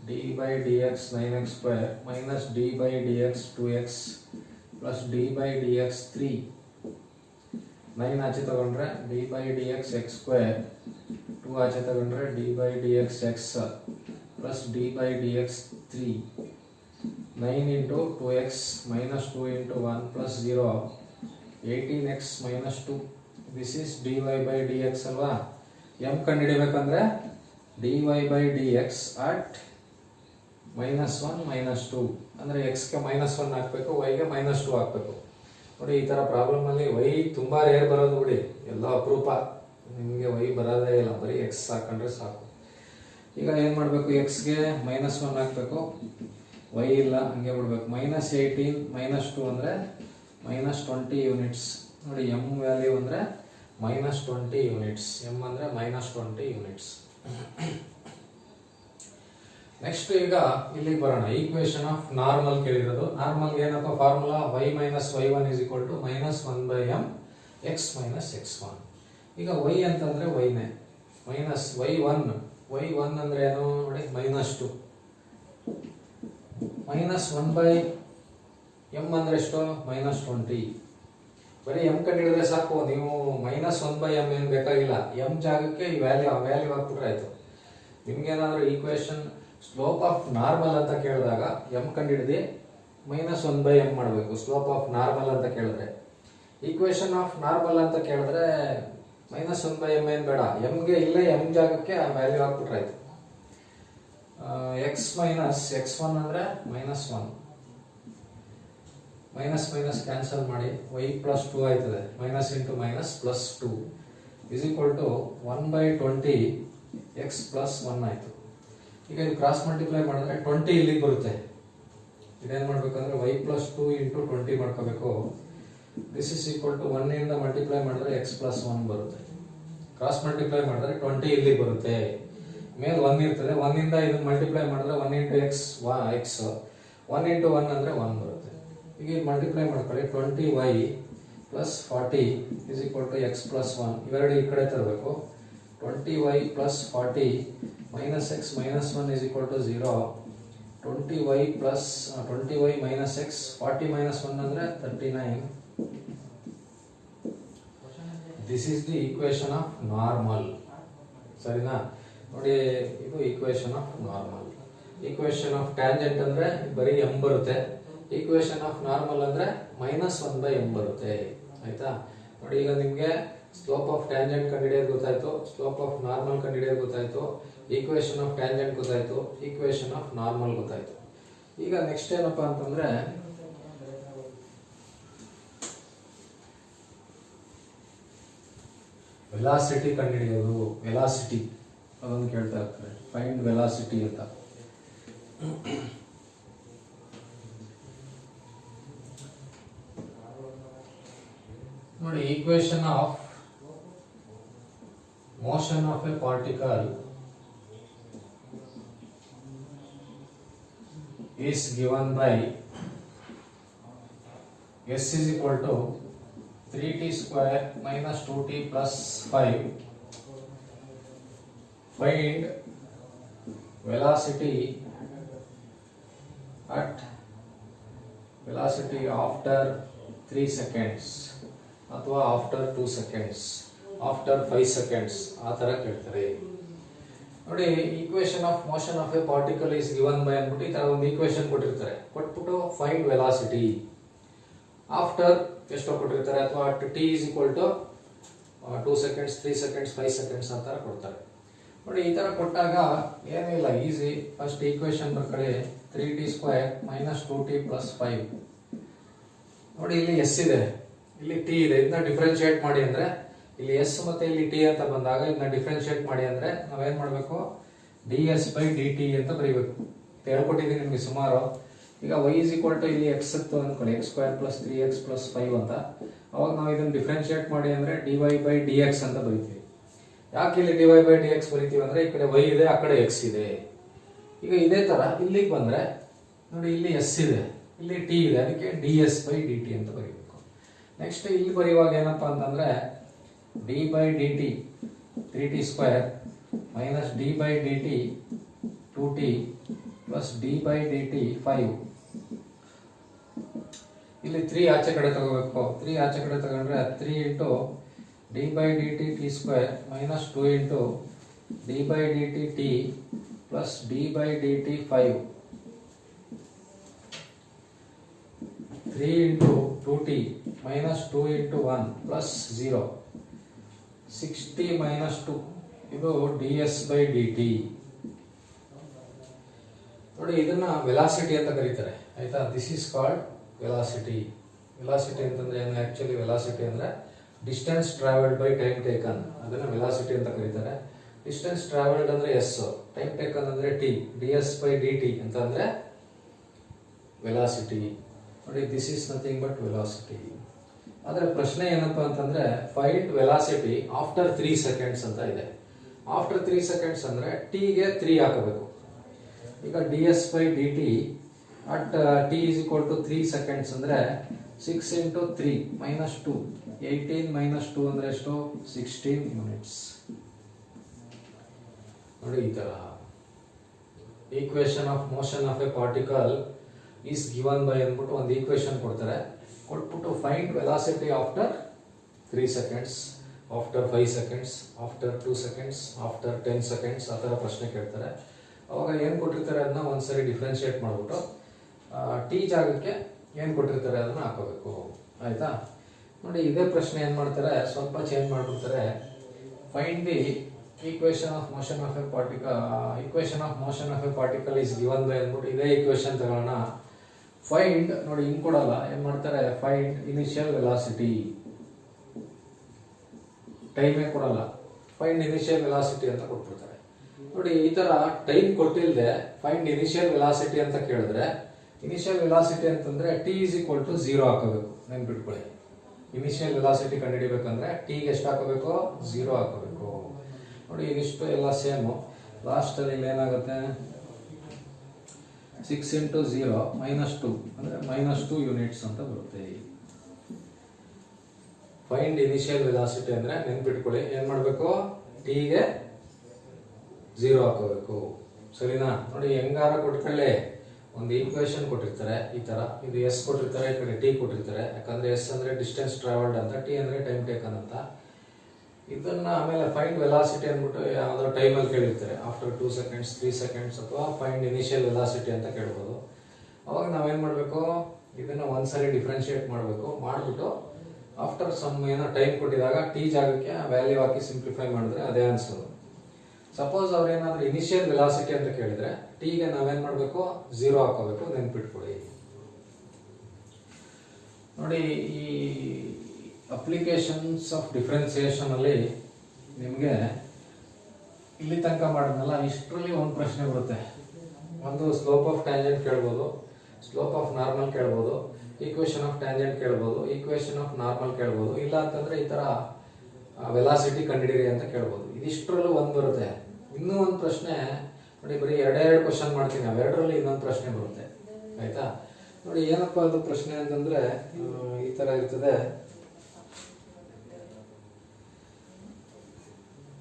d/dx 9x² - d/dx 2x + d/dx 3. 9 ಆಚೆ ತಗೊಂಡ್ರೆ d/dx x², 2 ಆಚೆ ತಗೊಂಡ್ರೆ d/dx x + d/dx 3. 9 × 2x - 2 × 1 + 0, 18x - 2. This is dy by dx ಅಲ್ವಾ. m ಕಂಡುಹಿಡಿಬೇಕಂದ್ರೆ dy by dx at -1 - 2 ಅಂದ್ರೆ x ಗೆ -1 ಹಾಕಬೇಕು, y ಗೆ -2 ಹಾಕಬೇಕು. ನೋಡಿ, ಈ ತರ ಪ್ರಾಬ್ಲಮ್ ಅಲ್ಲಿ y ತುಂಬಾ ರೇರ್ ಬರೋದು ಬಿಡಿ, ಎಲ್ಲ ಅಪರೂಪ. ನಿಮಗೆ y ಬರೋದೇ ಇಲ್ಲ, ಬರೀ x ಹಾಕೊಂಡ್ರೆ ಸಾಕು. ಈಗ ಏನು ಮಾಡಬೇಕು, ಎಕ್ಸ್ಗೆ -1 ಹಾಕಬೇಕು, ವೈ ಇಲ್ಲ ಹಂಗೆ ಬಿಡಬೇಕು. -18 -2 ಅಂದರೆ -20 ಯೂನಿಟ್ಸ್. ನೋಡಿ ಎಮ್ ವ್ಯಾಲ್ಯೂ ಅಂದರೆ -20 ಯೂನಿಟ್ಸ್. ಎಮ್ ಅಂದರೆ -20 ಯೂನಿಟ್ಸ್. ನೆಕ್ಸ್ಟ್ ಈಗ ಇಲ್ಲಿಗೆ ಬರೋಣ. ಈಕ್ವೇಶನ್ ಆಫ್ ನಾರ್ಮಲ್ ಕೇಳಿರೋದು. ನಾರ್ಮಲ್ಗೆ ಏನಪ್ಪ formula, y - y1 -1/m x - x1. ಈಗ y ಅಂತಂದ್ರೆ yನೇ, y1 ಅಂದ್ರೆ ಏನು ನೋಡಿ, -2 -1/m ಅಂದ್ರೆ ಎಷ್ಟು, -20. ಬರೀ m ಕಂಡಿಡಿದ್ರೆ ಸಾಕು, ನೀವು -1/m ಏನು ಬೇಕಾಗಿಲ್ಲ, m ಜಾಗಕ್ಕೆ ಈ ವ್ಯಾಲ್ಯೂ ಹಾಕ್ಬಿಟ್ರೆ ಆಯ್ತು. ನಿಮ್ಗೇನಾದ್ರೂ ಈಕ್ವೇಶನ್ ಸ್ಲೋಪ್ ಆಫ್ ನಾರ್ಮಲ್ ಅಂತ ಕೇಳಿದಾಗ m ಕಂಡಿಡಿದು -1/m ಮಾಡಬೇಕು. ಸ್ಲೋಪ್ ಆಫ್ ನಾರ್ಮಲ್ ಅಂತ ಕೇಳಿದ್ರೆ, ಈಕ್ವೇಶನ್ ಆಫ್ ನಾರ್ಮಲ್ ಅಂತ ಕೇಳಿದ್ರೆ -1/m ಏನು ಬೇಡ, mಗೆ ಇಲ್ಲೇ m ಜಾಗಕ್ಕೆ ಆ ವ್ಯಾಲ್ಯೂ ಹಾಕ್ಬಿಟ್ರೆ ಆಯ್ತು. x - x1 ಅಂದ್ರೆ -1, ಮೈನಸ್ ಕ್ಯಾನ್ಸಲ್ ಮಾಡಿ y +2 ಆಯ್ತದೆ, -× -+2 1/20 x + 1 ಆಯ್ತು. ಈಗ ಇದು ಕ್ರಾಸ್ ಮಲ್ಟಿಪ್ಲೈ ಮಾಡಿದ್ರೆ 20 ಇಲ್ಲಿಗೆ ಬರುತ್ತೆ. ಇದೇನು ಮಾಡ್ಬೇಕಂದ್ರೆ y +2 × 20 ಮಾಡ್ಕೋಬೇಕು. ದಿಸ್ ಇಸ್ ಈಕ್ವಲ್ ಟು 1 ಇಂದ ಮಲ್ಟಿಪ್ಲೈ ಮಾಡಿದ್ರೆ x + 1 ಬರುತ್ತೆ. ಕ್ರಾಸ್ ಮಲ್ಟಿಪ್ಲೈ ಮಾಡಿದ್ರೆ 20 ಇಲ್ಲಿಗೆ ಬರುತ್ತೆ. ಮೇಲೆ 1 ಇರ್ತದೆ, 1 ಇಂದ ಇದನ್ನ ಮಲ್ಟಿಪ್ಲೈ ಮಾಡಿದ್ರೆ 1 × x 1 × 1 ಅಂದ್ರೆ 1 ಬರುತ್ತೆ. ಈಗ ಇದು ಮಲ್ಟಿಪ್ಲೈ ಮಾಡ್ಕೊಳ್ಳಿ, 20y + 40 = x + 1. ಇವೆರಡು ಈ ಕಡೆ ತರಬೇಕು. 20y + 40 - x - 1 = 0. 20y - x 40 - 1 ಅಂದ್ರೆ 39. This is the equation of normal. ಸರಿನಾ? ನೋಡಿ, ಇದು equation of normal. Equation of tangent ಅಂದ್ರೆ ಬರೀ m ಬರುತ್ತೆ. ಈಕ್ವೇಶನ್ ಆಫ್ ನಾರ್ಮಲ್ ಅಂದ್ರೆ -1/m ಬರುತ್ತೆ. ಆಯ್ತಾ? ನೋಡಿ, ಈಗ ನಿಮ್ಗೆ ಸ್ಲೋಪ್ ಆಫ್ ಟ್ಯಾಂಜೆಂಟ್ ಕಂಡುಹಿಡಿಯೋದು ಗೊತ್ತಾಯ್ತು, ಸ್ಲೋಪ್ ಆಫ್ ನಾರ್ಮಲ್ ಕಂಡುಹಿಡಿಯೋದು ಗೊತ್ತಾಯ್ತು, ಈಕ್ವೇಶನ್ ಆಫ್ ಟ್ಯಾಂಜೆಂಟ್ ಗೊತ್ತಾಯ್ತು, ಈಕ್ವೇಶನ್ ಆಫ್ ನಾರ್ಮಲ್ ಗೊತ್ತಾಯ್ತು. ಈಗ ನೆಕ್ಸ್ಟ್ ಏನಪ್ಪಾ ಅಂತಂದ್ರೆ ವೆಲಾಸಿಟಿ ಕಂಡುಹಿಡಿಯೋದು. ವೆಲಾಸಿಟಿ ಅದೊಂದು ಕೇಳ್ತಾ ಇರ್ತಾರೆ, ಫೈಂಡ್ ವೆಲಾಸಿಟಿ ಅಂತ. ನೋಡಿ, equation of motion of a particle is given by s is equal to 3t square minus 2t plus 5. Find velocity after 3 seconds ಅಥವಾ after 2 seconds, ಆಫ್ಟರ್ 5 seconds ಆ ಥರ ಕೇಳ್ತಾರೆ. ನೋಡಿ, equation of motion of A particle is given by ಅಂದ್ಬಿಟ್ಟು ಈ ಥರ ಒಂದು ಈಕ್ವೇಶನ್ ಕೊಟ್ಟಿರ್ತಾರೆ. ಕೊಟ್ಬಿಟ್ಟು ಫೈಂಡ್ ವೆಲಾಸಿಟಿ ಆಫ್ಟರ್ ಎಷ್ಟು ಕೊಟ್ಟಿರ್ತಾರೆ, ಅಥವಾ t is equal to 2 seconds, 3 seconds, 5 seconds ಆ ಥರ ಕೊಡ್ತಾರೆ. ನೋಡಿ, ಈ ಥರ ಕೊಟ್ಟಾಗ ಏನಿಲ್ಲ, ಈಸಿ. ಫಸ್ಟ್ ಈಕ್ವೇಶನ್ ಬರ್ಕಡೆ 3t square minus 2t plus 5. ನೋಡಿ, ಇಲ್ಲಿ s ಇದೆ, ಇಲ್ಲಿ t ಇದೆ. ಇದನ್ನ ಡಿಫ್ರೆನ್ಶಿಯೇಟ್ ಮಾಡಿ ಅಂದ್ರೆ ಇಲ್ಲಿ s ಮತ್ತೆ ಇಲ್ಲಿ t ಅಂತ ಬಂದಾಗ ಇದನ್ನ ಡಿಫ್ರೆನ್ಶಿಯೇಟ್ ಮಾಡಿ ಅಂದ್ರೆ ನಾವೇನ್ ಮಾಡಬೇಕು, ds/dt ಅಂತ ಬರೀಬೇಕು. ಹೇಳ್ಕೊಟ್ಟಿದ್ದೀನಿ ನಿಮಗೆ ಸುಮಾರು. ಈಗ y is equal to ಇಲ್ಲಿ x ಇತ್ತು ಅನ್ಕೊಳ್ಳಿ, x² + 3x + 5 ಅಂತ. ಅವಾಗ ನಾವು ಇದನ್ನ ಡಿಫ್ರೆನ್ಶಿಯೇಟ್ ಮಾಡಿ ಅಂದ್ರೆ dy/dx ಅಂತ ಬರೀತೀವಿ. ಯಾಕೆ ಇಲ್ಲಿ dy/dx ಬರೀತೀವಿ ಅಂದ್ರೆ ಈ ಕಡೆ y ಇದೆ, ಆ ಕಡೆ x ಇದೆ. ಈಗ ಇದೇ ತರ ಇಲ್ಲಿಗೆ ಬಂದ್ರೆ ನೋಡಿ, ಇಲ್ಲಿ s ಇದೆ, ಇಲ್ಲಿ t ಇದೆ, ಅದಕ್ಕೆ ds/dt ಅಂತ ಬರೀಬೇಕು. ನೆಕ್ಸ್ಟ್ ಇಲ್ಲಿ ಬರೆಯುವಾಗ ಏನಪ್ಪಾ ಅಂತಂದ್ರೆ d/dt 3t square minus d/dt 2t plus d/dt 5. ಇಲ್ಲಿ 3 ಆಚೆ ಕಡೆ ತಗೋಬೇಕು. 3 ಆಚೆ ಕಡೆ ತಗೊಂಡ್ರೆ 3 into d/dt t square minus 2 into d/dt t plus d/dt 5. 3 into 2t minus 2 into 1 plus 0. 60 minus 2 ಇದು ds/dt. ನೋಡಿ, ಇದನ್ನ ವೆಲಾಸಿಟಿ ಅಂತ ಕರೀತಾರೆ. ಆಯ್ತಾ? This is called velocity. Velocity ಅಂತಂದ್ರೆ ಏನು? ಆಕ್ಚುಲಿ ವೆಲಾಸಿಟಿ ಅಂದ್ರೆ distance travelled by time taken, ಅದನ್ನ ವೆಲಾಸಿಟಿ ಅಂತ ಕರೀತಾರೆ. ಡಿಸ್ಟೆನ್ಸ್ ಟ್ರಾವೆಲ್ಡ್ ಅಂದ್ರೆ ಎಸ್, ಟೈಮ್ ಟೇಕನ್ ಅಂದ್ರೆ ಟಿ, ds by dt ಅಂತಂದ್ರೆ ವೆಲಾಸಿಟಿ. ನೋಡಿ this is nothing but velocity. ಆದರೆ ಪ್ರಶ್ನೆ ಏನಪ್ಪಾ ಅಂತಂದ್ರೆ ಫೈಂಡ್ ವೆಲಾಸಿಟಿ ಆಫ್ಟರ್ 3 ಸೆಕೆಂಡ್ಸ್ ಅಂತ ಇದೆ. ಆಫ್ಟರ್ 3 ಸೆಕೆಂಡ್ಸ್ ಅಂದ್ರೆ t ಗೆ 3 ಹಾಕಬೇಕು. ಈಗ ds by dt at t is equal to 3 seconds ಅಂದ್ರೆ 6 into 3 minus 2, 18 minus 2 ಅಂದ್ರೆ ಎಷ್ಟು? 16 ಯೂನಿಟ್ಸ್. ನೋಡಿ ಈ ತರ equation of motion of A particle is given by ಅಂದ್ಬಿಟ್ಟು ಒಂದು ಈಕ್ವೇಶನ್ ಕೊಡ್ತಾರೆ. ಕೊಟ್ಬಿಟ್ಟು find velocity after 3 seconds, after 5 seconds, after 2 seconds, after 10 seconds ಆ ಥರ ಪ್ರಶ್ನೆ ಕೇಳ್ತಾರೆ. ಅವಾಗ ಏನು ಕೊಟ್ಟಿರ್ತಾರೆ ಅದನ್ನ ಒಂದ್ಸರಿ ಡಿಫ್ರೆನ್ಶಿಯೇಟ್ ಮಾಡಿಬಿಟ್ಟು ಟಿ ಜಾಗಕ್ಕೆ ಏನು ಕೊಟ್ಟಿರ್ತಾರೆ ಅದನ್ನ ಹಾಕೋಬೇಕು. ಆಯ್ತಾ? ನೋಡಿ ಇದೇ ಪ್ರಶ್ನೆ ಏನು ಮಾಡ್ತಾರೆ, ಸ್ವಲ್ಪ ಚೇಂಜ್ ಮಾಡಿಬಿಡ್ತಾರೆ. Find the equation of motion of A particle, equation of motion of A particle is given by ಅಂದ್ಬಿಟ್ಟು ಇದೇ ಈಕ್ವೇಶನ್ ತಗೊಳ್ಳೋಣ. ಫೈಂಡ್, ನೋಡಿ ಹಿಂಗ್ ಕೊಡಲ್ಲ, ಏನ್ ಮಾಡ್ತಾರೆ, ಫೈಂಡ್ ಇನಿಷಿಯಲ್ ವೆಲಾಸಿಟಿ, ಟೈಮೇ ಕೊಡಲ್ಲ, ಫೈಂಡ್ ಇನಿಷಿಯಲ್ ವೆಲಾಸಿಟಿ ಅಂತ ಕೊಟ್ಬಿಡ್ತಾರೆ. ನೋಡಿ ಈ ತರ ಟೈಮ್ ಕೊಟ್ಟಿಲ್ಲದೆ ಫೈಂಡ್ ಇನಿಷಿಯಲ್ ವೆಲಾಸಿಟಿ ಅಂತ ಕೇಳಿದ್ರೆ, ಇನಿಷಿಯಲ್ ವೆಲಾಸಿಟಿ ಅಂತಂದ್ರೆ ಟಿ ಈಸ್ ಈಕ್ವಲ್ ಟು 0 ಹಾಕಬೇಕು. ನೆನ್ಪಿಟ್ಕೊಳ್ಳಿ, ಇನಿಷಿಯಲ್ ವೆಲಾಸಿಟಿ ಕಂಡುಹಿಡಿಬೇಕಂದ್ರೆ ಟಿ ಗೆ ಎಷ್ಟು ಹಾಕಬೇಕು? 0 ಹಾಕಬೇಕು. ನೋಡಿ ಇದಿಷ್ಟು ಎಲ್ಲ ಸೇಮು. ಲಾಸ್ಟ್ ಅಲ್ಲಿ ಏನಾಗುತ್ತೆ, 6 into 0 minus 2 ಅಂದ್ರೆ -2 ಯೂನಿಟ್ಸ್ ಅಂತ ಬರುತ್ತೆ. ಫೈಂಡ್ ಇನಿಷಿಯಲ್ ವೆಲಾಸಿಟಿ ಅಂದ್ರೆ ನೆನ್ಪಿಟ್ಕೊಳ್ಳಿ, ಏನ್ ಮಾಡ್ಬೇಕು, ಟಿ ಗೆ 0 ಹಾಕೋಬೇಕು. ಸರಿನಾ? ನೋಡಿ ಹೆಂಗಾರ ಕೊಟ್ಕೊಳ್ಳಿ, ಒಂದು ಈಕ್ವೇಶನ್ ಕೊಟ್ಟಿರ್ತಾರೆ ಈ ತರ, ಇದು ಎಸ್ ಕೊಟ್ಟಿರ್ತಾರೆ, ಈ ಕಡೆ ಟಿ ಕೊಟ್ಟಿರ್ತಾರೆ. ಯಾಕಂದ್ರೆ ಎಸ್ ಅಂದ್ರೆ ಡಿಸ್ಟೆನ್ಸ್ ಟ್ರಾವೆಲ್ಡ್ ಅಂತ, ಟಿ ಅಂದ್ರೆ ಟೈಮ್ ಟೇಕನ್ ಅಂತ. ಇದನ್ನ ಆಮೇಲೆ ಫೈಂಡ್ ವೆಲಾಸಿಟಿ ಅಂದ್ಬಿಟ್ಟು ಯಾವ್ದೋ ಟೈಮಲ್ಲಿ ಕೇಳಿರ್ತಾರೆ, ಆಫ್ಟರ್ 2 seconds, 3 seconds ಅಥವಾ ಫೈಂಡ್ ಇನಿಷಿಯಲ್ ವೆಲಾಸಿಟಿ ಅಂತ ಕೇಳ್ಬೋದು. ಅವಾಗ ನಾವೇನ್ ಮಾಡಬೇಕು, ಇದನ್ನ ಒಂದ್ಸರಿ ಡಿಫ್ರೆನ್ಶಿಯೇಟ್ ಮಾಡಬೇಕು. ಮಾಡಿಬಿಟ್ಟು ಆಫ್ಟರ್ ಸಮ್ ಏನೋ ಟೈಮ್ ಕೊಟ್ಟಿದಾಗ ಟಿ ಜಾಗಕ್ಕೆ ವ್ಯಾಲ್ಯೂ ಹಾಕಿ ಸಿಂಪ್ಲಿಫೈ ಮಾಡಿದ್ರೆ ಅದೇ ಅನ್ಸೋದು. ಸಪೋಸ್ ಅವ್ರೇನಾದ್ರೂ ಇನಿಷಿಯಲ್ ವೆಲಾಸಿಟಿ ಅಂತ ಕೇಳಿದ್ರೆ ಟಿಗೆ ನಾವೇನ್ ಮಾಡಬೇಕು, 0 ಹಾಕೋಬೇಕು. ನೆನ್ಪಿಟ್ಕೊಳ್ಳಿ. ನೋಡಿ ಈ ಅಪ್ಲಿಕೇಶನ್ಸ್ ಆಫ್ ಡಿಫ್ರೆನ್ಸಿಯೇಷನ್ ಅಲ್ಲಿ ನಿಮಗೆ ಇಲ್ಲಿ ತನಕ ಮಾಡಿದ್ನಲ್ಲ, ಇಷ್ಟರಲ್ಲಿ ಒಂದು ಪ್ರಶ್ನೆ ಬರುತ್ತೆ. ಒಂದು ಸ್ಲೋಪ್ ಆಫ್ ಟ್ಯಾಂಜೆಂಟ್ ಕೇಳ್ಬೋದು, ಸ್ಲೋಪ್ ಆಫ್ ನಾರ್ಮಲ್ ಕೇಳ್ಬೋದು, ಈಕ್ವೇಶನ್ ಆಫ್ ಟ್ಯಾಂಜೆಂಟ್ ಕೇಳ್ಬೋದು, ಈಕ್ವೇಶನ್ ಆಫ್ ನಾರ್ಮಲ್ ಕೇಳ್ಬೋದು. ಇಲ್ಲ ಅಂತಂದ್ರೆ ಈ ತರ ವೆಲಾಸಿಟಿ ಕಂಡುಹಿಡಿಯಿರಿ ಅಂತ ಕೇಳ್ಬೋದು. ಇದಿಷ್ಟರಲ್ಲೂ ಒಂದು ಬರುತ್ತೆ. ಇನ್ನೂ ಒಂದು ಪ್ರಶ್ನೆ ನೋಡಿ, ಬರೀ ಎರಡೆರಡು ಕ್ವಶನ್ ಮಾಡ್ತೀನಿ, ಅವೆರಡರಲ್ಲಿ ಇನ್ನೊಂದು ಪ್ರಶ್ನೆ ಬರುತ್ತೆ. ಆಯ್ತಾ? ನೋಡಿ ಏನಪ್ಪಾ ಅದು ಪ್ರಶ್ನೆ ಅಂತಂದ್ರೆ ಈ ತರ ಇರ್ತದೆ.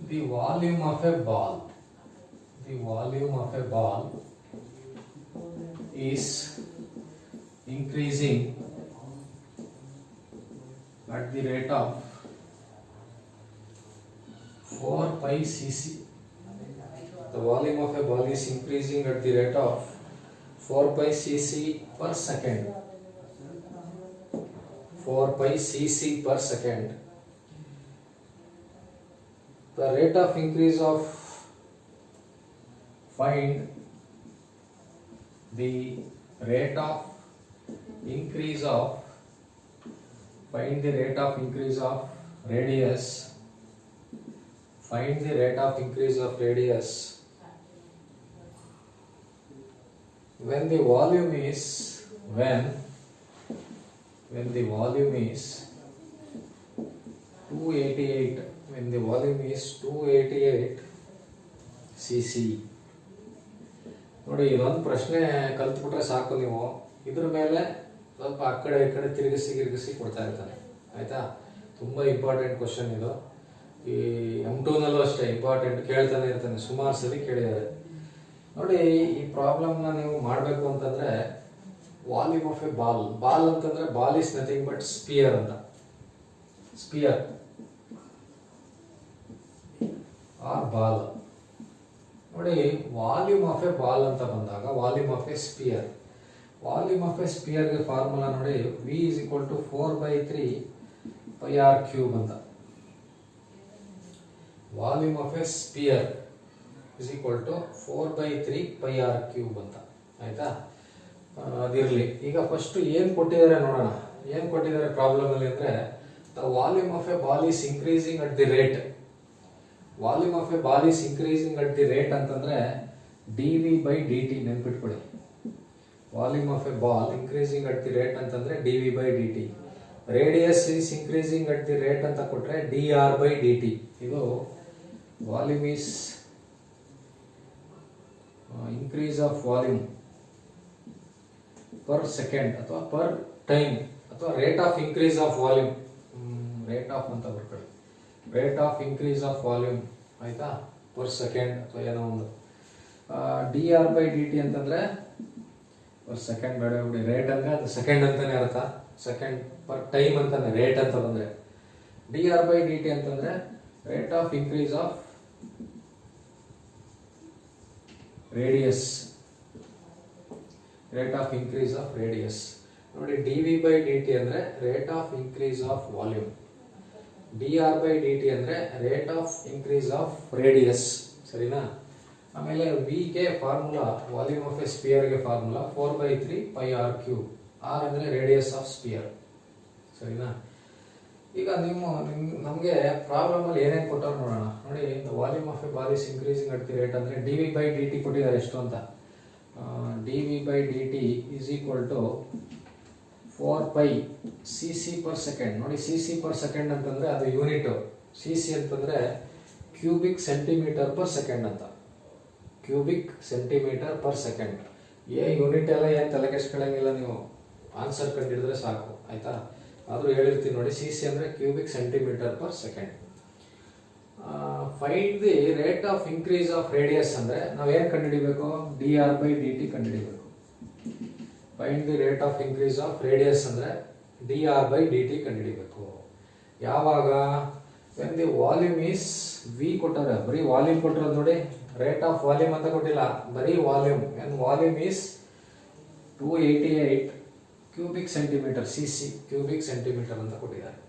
The volume of a ball, the volume of a ball is increasing at the rate of 4 pi cc. The volume of a ball is increasing at the rate of 4 pi cc per second. 4 pi cc per second. The rate of increase of, find the rate of increase of, find the rate of increase of radius, find the rate of increase of radius when the volume is, when the volume is 288, when the volume is 288 cc. ನೋಡಿ ಇದೊಂದು ಪ್ರಶ್ನೆ ಕಲ್ತ್ಬಿಟ್ರೆ ಸಾಕು ನೀವು. ಇದ್ರ ಮೇಲೆ ಸ್ವಲ್ಪ ಆ ಕಡೆ ಈ ಕಡೆ ತಿರುಗಿಸಿ ಕೊಡ್ತಾ ಇರ್ತಾನೆ. ಆಯ್ತಾ? ತುಂಬಾ ಇಂಪಾರ್ಟೆಂಟ್ ಕ್ವಶನ್ ಇದು. ಈ M2 ನಲ್ಲೂ ಅಷ್ಟೇ ಇಂಪಾರ್ಟೆಂಟ್ ಕೇಳ್ತಾನೆ ಇರ್ತಾನೆ, ಸುಮಾರು ಸರಿ ಕೇಳಿದ್ದಾರೆ. ನೋಡಿ ಈ ಪ್ರಾಬ್ಲಮ್ನ ನೀವು ಮಾಡಬೇಕು ಅಂತಂದ್ರೆ, volume of a ball, ball ಅಂತಂದ್ರೆ ball is nothing but sphere ಅಂತ, ಸ್ಪಿಯರ್ ಆರ್ ಬಾಲ್. ನೋಡಿ ವಾಲ್ಯೂಮ್ ಆಫ್ ಎ ಬಾಲ್ ಅಂತ ಬಂದಾಗ volume of a sphere, volume of a sphere ಗೆ ಫಾರ್ಮುಲಾ ನೋಡಿ, V is equal to 4/3 pi r cube ಅಂತ. Volume of a sphere is equal to 4/3 pi r cube ಅಂತ. ಆಯ್ತಾ? ಅದಿರ್ಲಿ. ಈಗ ಫಸ್ಟ್ ಏನ್ ಕೊಟ್ಟಿದ್ದಾರೆ ನೋಡೋಣ. ಏನ್ ಕೊಟ್ಟಿದ್ದಾರೆ ಪ್ರಾಬ್ಲಮ್ ಅಲ್ಲಿ ಅಂದ್ರೆ, the volume of a ball is increasing at the rate, volume of a ball is increasing at the rate ಅಂತಂದ್ರೆ d V by D t ನೆನ್ಪಿಟ್ಕೊಳ್ಳಿ. Volume of a ball increasing at the rate ಅಂತಂದ್ರೆ d V by D t. Radius is increasing at the rate ಅಂತ ಕೊಟ್ರೆ d R by D t. ಇದು volume is increase of volume per second ಅಥವಾ ಪರ್ ಟೈಮ್ ಅಥವಾ rate of increase of volume, rate of ಅಂತ ಬರ್ಕೊಳ್ಳಿ, rate of increase of volume ಆಯ್ತಾ, ಪರ್ ಸೆಕೆಂಡ್ ಅಥವಾ ಏನೋ ಒಂದು. D R by D t ಅಂತಂದ್ರೆ ಪರ್ ಸೆಕೆಂಡ್ ಬೇಡ ಬಿಡಿ, ರೇಟ್ ಅಂದ್ರೆ ಅದು ಸೆಕೆಂಡ್ ಅಂತಾನೆ ಅರ್ಥ, ಸೆಕೆಂಡ್ ಪರ್ ಟೈಮ್ ಅಂತಾನೆ ರೇಟ್ ಅಂತ ಬಂದ್ರೆ. D R by D t ಅಂತಂದ್ರೆ rate of increase of radius, rate of increase of radius. ನೋಡಿ d V by D t ಅಂದ್ರೆ rate of increase of volume, D R by D t ಅಂದ್ರೆ rate of increase of radius. ಸರಿನಾ? ಆಮೇಲೆ ವಿ ಗೆ formula, volume of a sphere ಗೆ formula 4/3 pi R cube. R ಅಂದ್ರೆ ರೇಡಿಯಸ್ ಆಫ್ ಸ್ಪಿಯರ್. ಸರಿನಾ? ಈಗ ನಮಗೆ ಪ್ರಾಬ್ಲಮ್ ಅಲ್ಲಿ ಏನೇನು ಕೊಟ್ಟವ್ರು ನೋಡೋಣ. ನೋಡಿ, volume of a ball is increasing at the rate ಅಂದ್ರೆ d V by D t ಕೊಟ್ಟಿದ್ದಾರೆ ಎಷ್ಟು ಅಂತ. D V by D t is equal to 4 pi c c per second. ನೋಡಿ, ಸಿ ಸಿ ಪರ್ ಸೆಕೆಂಡ್ ಅಂತಂದ್ರೆ ಅದು ಯೂನಿಟ್, ಸಿ ಸಿ ಅಂತಂದ್ರೆ ಕ್ಯೂಬಿಕ್ ಸೆಂಟಿಮೀಟರ್ ಪರ್ ಸೆಕೆಂಡ್ ಅಂತ, cubic centimetre per second. Unit ಎಲ್ಲ ಏನು ತಲೆ ಕೆಡಿಸ್ಕೊಳ್ಳಂಗಿಲ್ಲ, ನೀವು ಆನ್ಸರ್ ಕಂಡಿಡಿದ್ರೆ ಸಾಕು ಆಯ್ತಾ. ಆದ್ರೂ ಹೇಳಿರ್ತೀನಿ ನೋಡಿ, ಸಿ ಸಿ ಅಂದ್ರೆ cubic centimetre per second. Find the rate of increase of radius ಅಂದ್ರೆ ನಾವೇನ್ ಕಂಡುಹಿಡಿಬೇಕು, d R by D T ಕಂಡುಹಿಡಿಬೇಕು. Find the rate of increase of radius ಅಂದ್ರೆ d R by D T ಕಂಡುಹಿಡಿಬೇಕು. ಯಾವಾಗ? When the volume is v ಕೊಟ್ಟಾರೆ, ಬರೀ ವಾಲ್ಯೂಮ್ ಕೊಟ್ಟಿರೋದು ನೋಡಿ, ರೇಟ್ ಆಫ್ ವಾಲ್ಯೂಮ್ ಅಂತ ಕೊಟ್ಟಿಲ್ಲ, ಬರೀ volume. When volume is 288 cubic centimetre, C C cubic centimetre ಅಂತ ಕೊಟ್ಟಿದ್ದಾರೆ.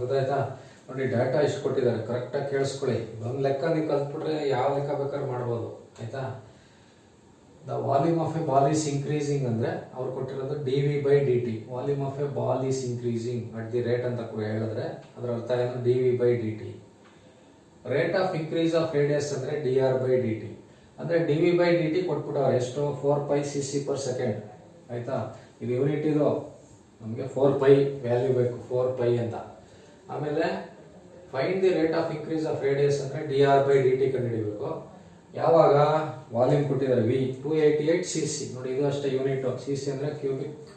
ಗೊತ್ತಾಯ್ತಾ? ನೋಡಿ, ಡಾಟಾ ಇಷ್ಟು ಕೊಟ್ಟಿದ್ದಾರೆ, ಕರೆಕ್ಟಾಗಿ ಕೇಳಿಸ್ಕೊಳ್ಳಿ. ಒಂದು ಲೆಕ್ಕ ನೀವು ಕಲ್ತ್ಬಿಟ್ರೆ ಯಾವ ಲೆಕ್ಕ ಬೇಕಾದ್ರೂ ಮಾಡ್ಬೋದು ಆಯ್ತಾ. The volume of a ball is increasing ಅಂದ್ರೆ ಅವ್ರು ಕೊಟ್ಟಿರೋದು d V by D t. Volume of a ball is increasing at the rate ಅಂತ ಹೇಳಿದ್ರೆ ಅದರ ಅರ್ಥ ಏನು, d V by D t. Rate of increase of radius ಅಂದ್ರೆ d R by D t. ಅಂದ್ರೆ d V by D t ಕೊಟ್ಬಿಟ್ಟವ್ರೆ ಎಷ್ಟು, 4 pi c c per second ಆಯ್ತಾ. ಇದು ಯೂನಿಟ್, ಇದು ನಮಗೆ 4 ಪೈ ವ್ಯಾಲ್ಯೂ ಬೇಕು, 4 ಪೈ ಅಂತ. ಆಮೇಲೆ find the rate of increase of radius ಅಂದ್ರೆ d R by D T ಕಂಡುಹಿಡಿಬೇಕು. ಯಾವಾಗ? ವಾಲ್ಯೂಮ್ ಕೊಟ್ಟಿದ್ದಾರೆ ವಿ 288 ಸಿ ಸಿ. ನೋಡಿ, ಇದು ಅಷ್ಟೇ ಯೂನಿಟ್, ಸಿ ಸಿ ಅಂದ್ರೆ ಕ್ಯೂಬಿಕ್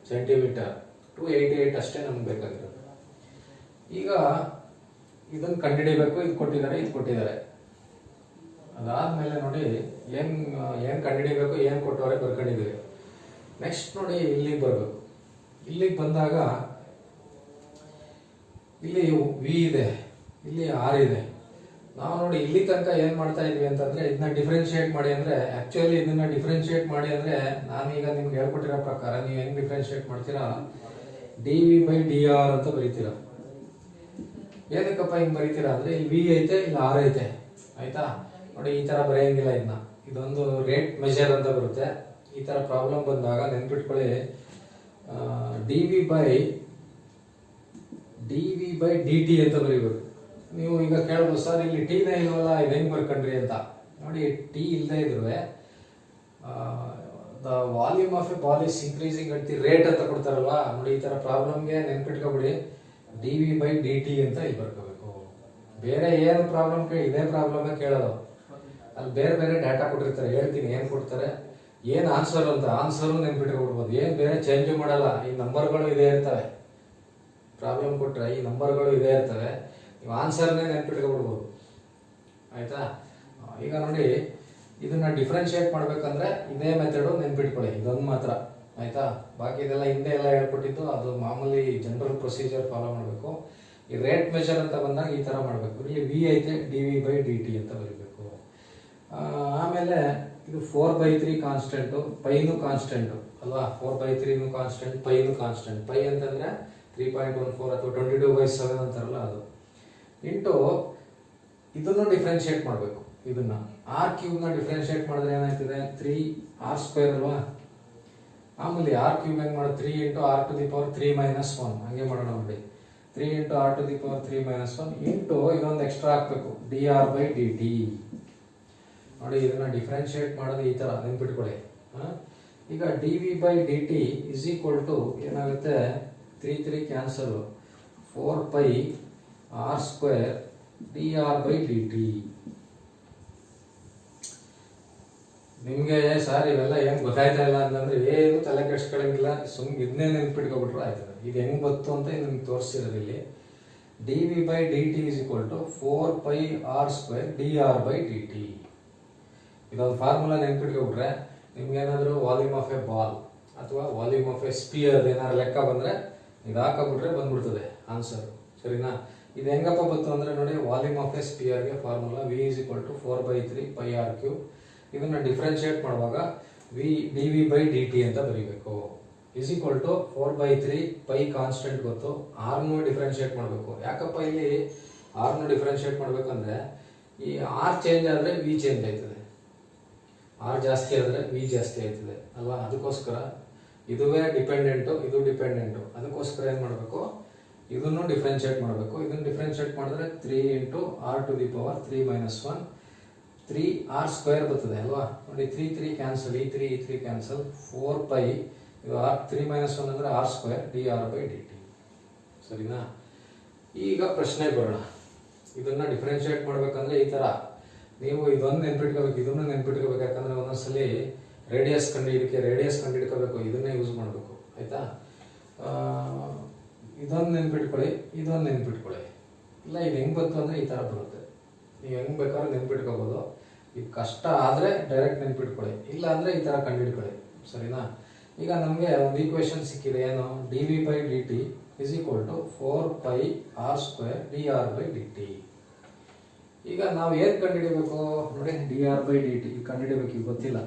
ಸೆಂಟಿಮೀಟರ್, 288 ಅಷ್ಟೇ ನಮ್ಗೆ ಬೇಕಾಗಿರೋದು. ಈಗ ಇದನ್ನು ಕಂಡುಹಿಡಿಬೇಕು, ಇದು ಕೊಟ್ಟಿದ್ದಾರೆ, ಇದು ಕೊಟ್ಟಿದ್ದಾರೆ. ಅದಾದ್ಮೇಲೆ ನೋಡಿ ಏನ್ ಕಂಡುಹಿಡಿಬೇಕು, ಏನ್ ಕೊಟ್ಟವ್ರೆ ಬರ್ಕೊಂಡಿದ್ದೀವಿ. ನೆಕ್ಸ್ಟ್ ನೋಡಿ, ಇಲ್ಲಿಗೆ ಬರಬೇಕು. ಇಲ್ಲಿಗೆ ಬಂದಾಗ ಇಲ್ಲಿ ವಿ ಇದೆ, ಇಲ್ಲಿ ಆರ್ ಇದೆ. ನಾವು ನೋಡಿ ಇಲ್ಲಿ ತನಕ ಏನ್ ಮಾಡ್ತಾ ಇದ್ವಿ ಅಂತಂದ್ರೆ ಇದನ್ನ ಡಿಫ್ರೆನ್ಶಿಯೇಟ್ ಮಾಡಿ ಅಂದ್ರೆ, ಆಕ್ಚುಲಿ ಇದನ್ನ ಡಿಫ್ರೆನ್ಶಿಯೇಟ್ ಮಾಡಿ ಅಂದ್ರೆ ನಾನೀಗ ನಿಮ್ಗೆ ಹೇಳ್ಕೊಟ್ಟಿರೋ ಪ್ರಕಾರ ನೀವು ಹೆಂಗ್ ಡಿಫ್ರೆನ್ಶಿಯೇಟ್ ಮಾಡ್ತೀರಾ, D V by D R ಅಂತ ಬರೀತೀರಾ. ಏನಕ್ಕಪ್ಪ ಹಿಂಗ್ ಬರೀತೀರಾ ಅಂದ್ರೆ ಇಲ್ಲಿ ವಿ ಐತೆ, ಇಲ್ಲಿ ಆರ್ ಐತೆ ಆಯ್ತಾ. ನೋಡಿ, ಈ ತರ ಬರೆಯಂಗಿಲ್ಲ ಇದನ್ನ, ಇದೊಂದು ರೇಟ್ ಮೆಜರ್ ಅಂತ ಬರುತ್ತೆ. ಈ ತರ ಪ್ರಾಬ್ಲಮ್ ಬಂದಾಗ ನೆನ್ಪಿಟ್ಕೊಳ್ಳಿ, D V by D T ಅಂತ ಬರೀಬೇಕು. ನೀವು ಈಗ ಕೇಳ್ಬೋದು, ಸರ್ ಇಲ್ಲಿ ಟಿನೇ ಇಲ್ವಲ್ಲ, ಇದು ಹೆಂಗ್ ಬರ್ಕೊಂಡ್ರಿ ಅಂತ. ನೋಡಿ, ಟಿ ಇಲ್ಲದೆ ಇದ್ರೆ the volume of a ball is increasing at the rate ಅಂತ ಕೊಡ್ತಾರಲ್ವಾ. ನೋಡಿ, ಈ ತರ ಪ್ರಾಬ್ಲಮ್ಗೆ ನೆನ್ಪಿಟ್ಕೊಬಿಡಿ, d V by D T ಅಂತ ಇಲ್ಲಿ ಬರ್ಕೋಬೇಕು. ಬೇರೆ ಏನು ಪ್ರಾಬ್ಲಮ್ ಇದೇ ಪ್ರಾಬ್ಲಮ್ ಕೇಳೋದು, ಅಲ್ಲಿ ಬೇರೆ ಬೇರೆ ಡಾಟಾ ಕೊಟ್ಟಿರ್ತಾರೆ, ಹೇಳ್ತೀನಿ ಏನ್ ಕೊಡ್ತಾರೆ, ಏನ್ ಆನ್ಸರ್ ಅಂತ. ಆನ್ಸರು ನೆನ್ಪಿಟ್ಕೊಬಿಡ್ಬೋದು, ಏನ್ ಬೇರೆ ಚೇಂಜ್ ಮಾಡಲ್ಲ. ಈ ನಂಬರ್ಗಳು ಇದೇ ಇರ್ತವೆ, ಪ್ರಾಬ್ಲಮ್ ಕೊಟ್ರೆ ಈ ನಂಬರ್ಗಳು ಇದೇ ಇರ್ತವೆ, ನೀವು ಆನ್ಸರ್ನೇ ನೆನ್ಪಿಟ್ಕೊಬಿಡ್ಬೋದು ಆಯ್ತಾ. ಈಗ ನೋಡಿ, ಇದನ್ನ ಡಿಫ್ರೆನ್ಶಿಯೇಟ್ ಮಾಡ್ಬೇಕಂದ್ರೆ ಇದೇ ಮೆಥಡು ನೆನ್ಪಿಟ್ಕೊಳ್ಳಿ, ಇದೊಂದು ಮಾತ್ರ ಆಯ್ತಾ. ಬಾಕಿ ಇದೆಲ್ಲ ಹಿಂದೆ ಎಲ್ಲ ಹೇಳ್ಕೊಟ್ಟಿದ್ದು, ಅದು ಮಾಮೂಲಿ ಜನರಲ್ ಪ್ರೊಸೀಜರ್ ಫಾಲೋ ಮಾಡಬೇಕು. ಈ ರೇಟ್ ಮೆಜರ್ ಅಂತ ಬಂದಾಗ ಈ ತರ ಮಾಡಬೇಕು. ಇಲ್ಲಿ ವಿ ಐತೆ, D V by D T ಅಂತ ಬರೀಬೇಕು. ಆಮೇಲೆ ಇದು 4/3 ಕಾನ್ಸ್ಟೆಂಟ್, ಪೈನು ಕಾನ್ಸ್ಟೆಂಟ್ ಅಲ್ವಾ. 4/3 ಕಾನ್ಸ್ಟೆಂಟ್, ಪೈನು ಕಾನ್ಸ್ಟೆಂಟ್. ಪೈ ಅಂತಂದ್ರೆ 3.14 ಅಥವಾ 22/7 ಅಂತಾರಲ್ಲ ಅದು. ಇಂಟು ಇದನ್ನು ಡಿಫ್ರೆನ್ಶಿಯೇಟ್ ಮಾಡಬೇಕು. ಇದನ್ನ ಆರ್ ಕ್ಯೂಬ್ ನ ಡಿಫ್ರೆನ್ಶಿಯೇಟ್ ಮಾಡಿದ್ರೆ ಏನಾಯ್ತದೆ, 3r² ಅಲ್ವಾ. ಆಮೇಲೆ ಆರ್ ಕ್ಯೂಬ್ ಹೆಂಗ್ ಮಾಡೋದು, 3 × r⁻³ - 1 ಹಂಗೆ ಮಾಡೋಣ ನೋಡಿ. 3 into r to the power 3 minus 1 into ಇದೊಂದು ಎಕ್ಸ್ಟ್ರಾ ಹಾಕಬೇಕು dr by dt. ನೋಡಿ ಇದನ್ನ ಡಿಫರೆನ್ಶಿಯೇಟ್ ಮಾಡೋದು ಈ ತರ ನೆನ್ಪಿಟ್ಕೊಳ್ಳಿ. ಈಗ dv by dt is equal to ಏನಾಗುತ್ತೆ 3 cancel 4 pi r square dr by dt. ನಿಮಗೆ ಸರ್ ಇವೆಲ್ಲ ಏನು ಗೊತ್ತಾಯ್ತಾ ಇಲ್ಲ ಅಂತಂದ್ರೆ ಏನು ತಲೆ ಕೆಡಿಸ್ಕೊಳ್ಳಂಗಿಲ್ಲ, ಸುಮ್ಮನೆ ಇದನ್ನೇ ನೆನ್ಪಿಟ್ಕೊಬಿಟ್ರು ಆಯ್ತದೆ. ಇದು ಹೆಂಗ್ ಬಂತು ಅಂತ ನಿಮ್ಗೆ ತೋರಿಸಿರೋದು ಇಲ್ಲಿ. dv by dt is equal to 4 pi r square dr by dt. ಇದೊಂದು ಫಾರ್ಮುಲಾ ನೆನ್ಪಿಟ್ಕೊಬಿಟ್ರೆ ನಿಮ್ಗೆ ಏನಾದರೂ ವಾಲ್ಯೂಮ್ ಆಫ್ ಎ ಬಾಲ್ ಅಥವಾ ವಾಲ್ಯೂಮ್ ಆಫ್ ಎ ಸ್ಪಿಯರ್ ಏನಾದ್ರು ಲೆಕ್ಕ ಬಂದ್ರೆ ಇದು ಹಾಕಬಿಟ್ರೆ ಬಂದ್ಬಿಡ್ತದೆ ಆನ್ಸರ್. ಸರಿನಾ? ಇದು ಹೆಂಗಪ್ಪ ಬಂತು ಅಂದ್ರೆ ನೋಡಿ, ವಾಲ್ಯೂಮ್ ಆಫ್ ಎ ಸ್ಪಿಯರ್ಗೆ formula v is equal to 4/3 pi r cube. ಇದನ್ನ ಡಿಫರೆನ್ಶಿಯೇಟ್ ಮಾಡುವಾಗ dv by dt ಅಂತ ಬರೀಬೇಕು. is equal to 4/3 pi constant ಗೊತ್ತು, r ನು ಡಿಫರೆನ್ಶಿಯೇಟ್ ಮಾಡಬೇಕು. ಯಾಕಪ್ಪ ಇಲ್ಲಿ r ನು ಡಿಫರೆನ್ಶಿಯೇಟ್ ಮಾಡಬೇಕಂದ್ರೆ ಈ r ಚೇಂಜ್ ಆದ್ರೆ v ಚೇಂಜ್ ಆಯ್ತದೆ, r ಜಾಸ್ತಿ ಆದ್ರೆ v ಜಾಸ್ತಿ ಆಯ್ತದೆ ಅಲ್ವಾ? ಅದಕ್ಕೋಸ್ಕರ ಇದುವೇ ಡಿಪೆಂಡೆಂಟು, ಇದು ಡಿಪೆಂಡೆಂಟು. ಅದಕ್ಕೋಸ್ಕರ ಏನು ಮಾಡಬೇಕು, ಇದನ್ನು ಡಿಫರೆನ್ಶಿಯೇಟ್ ಮಾಡಬೇಕು. ಇದನ್ನು ಡಿಫರೆನ್ಶಿಯೇಟ್ ಮಾಡಿದ್ರೆ 3 into r to the power 3 minus 1 3 r square ಬರ್ತದೆ ಅಲ್ವಾ? ನೋಡಿ 3 ಕ್ಯಾನ್ಸಲ್, ಈ 3 ಕ್ಯಾನ್ಸಲ್, 4 pi ಇದು r 3 minus 1 ಅಂದ್ರೆ r square dr by dt. ಸರಿನಾ? ಈಗ ಪ್ರಶ್ನೆಗೆ ಬರೋಣ. ಇದನ್ನ ಡಿಫರೆನ್ಶಿಯೇಟ್ ಮಾಡ್ಬೇಕಂದ್ರೆ ಈ ತರ ನೀವು ಇದೊಂದು ನೆನ್ಪಿಟ್ಕೋಬೇಕು, ಇದನ್ನು ನೆನ್ಪಿಟ್ಕೋಬೇಕು. ಯಾಕಂದ್ರೆ ಒಂದೊಂದ್ಸಲಿ ರೇಡಿಯಸ್ ಕಂಡುಹಿಡ್ಕೋಬೇಕು, ಇದನ್ನೇ ಯೂಸ್ ಮಾಡಬೇಕು. ಆಯ್ತಾ? ಇದೊಂದು ನೆನ್ಪಿಟ್ಕೊಳ್ಳಿ, ಇದೊಂದು ನೆನ್ಪಿಟ್ಕೊಳ್ಳಿ. ಇಲ್ಲ ಇದು ಹೆಂಗ್ ಬಂತು ಅಂದ್ರೆ ಈ ತರ ಬರುತ್ತೆ. ನೀವು ಹೆಂಗ್ ಬೇಕಾದ್ರೂ ನೆನ್ಪಿಟ್ಕೋಬಹುದು. ಇದು ಕಷ್ಟ ಆದ್ರೆ ಡೈರೆಕ್ಟ್ ನೆನ್ಪಿಟ್ಕೊಳ್ಳಿ, ಇಲ್ಲ ಅಂದ್ರೆ ಈ ತರ ಕಂಡುಹಿಡ್ಕೊಳ್ಳಿ. ಸರಿನಾ? ಈಗ ನಮಗೆ ಒಂದು ಈಕ್ವೇಶನ್ ಸಿಕ್ಕಿದೆ, ಏನು dv by dt is equal to 4 pi r square dr by dt. ಈಗ ನಾವು ಏನ್ ಕಂಡುಹಿಡಿಬೇಕು ನೋಡಿ, dr by dt ಕಂಡುಹಿಡಿಬೇಕು. ಈಗ ಗೊತ್ತಿಲ್ಲ,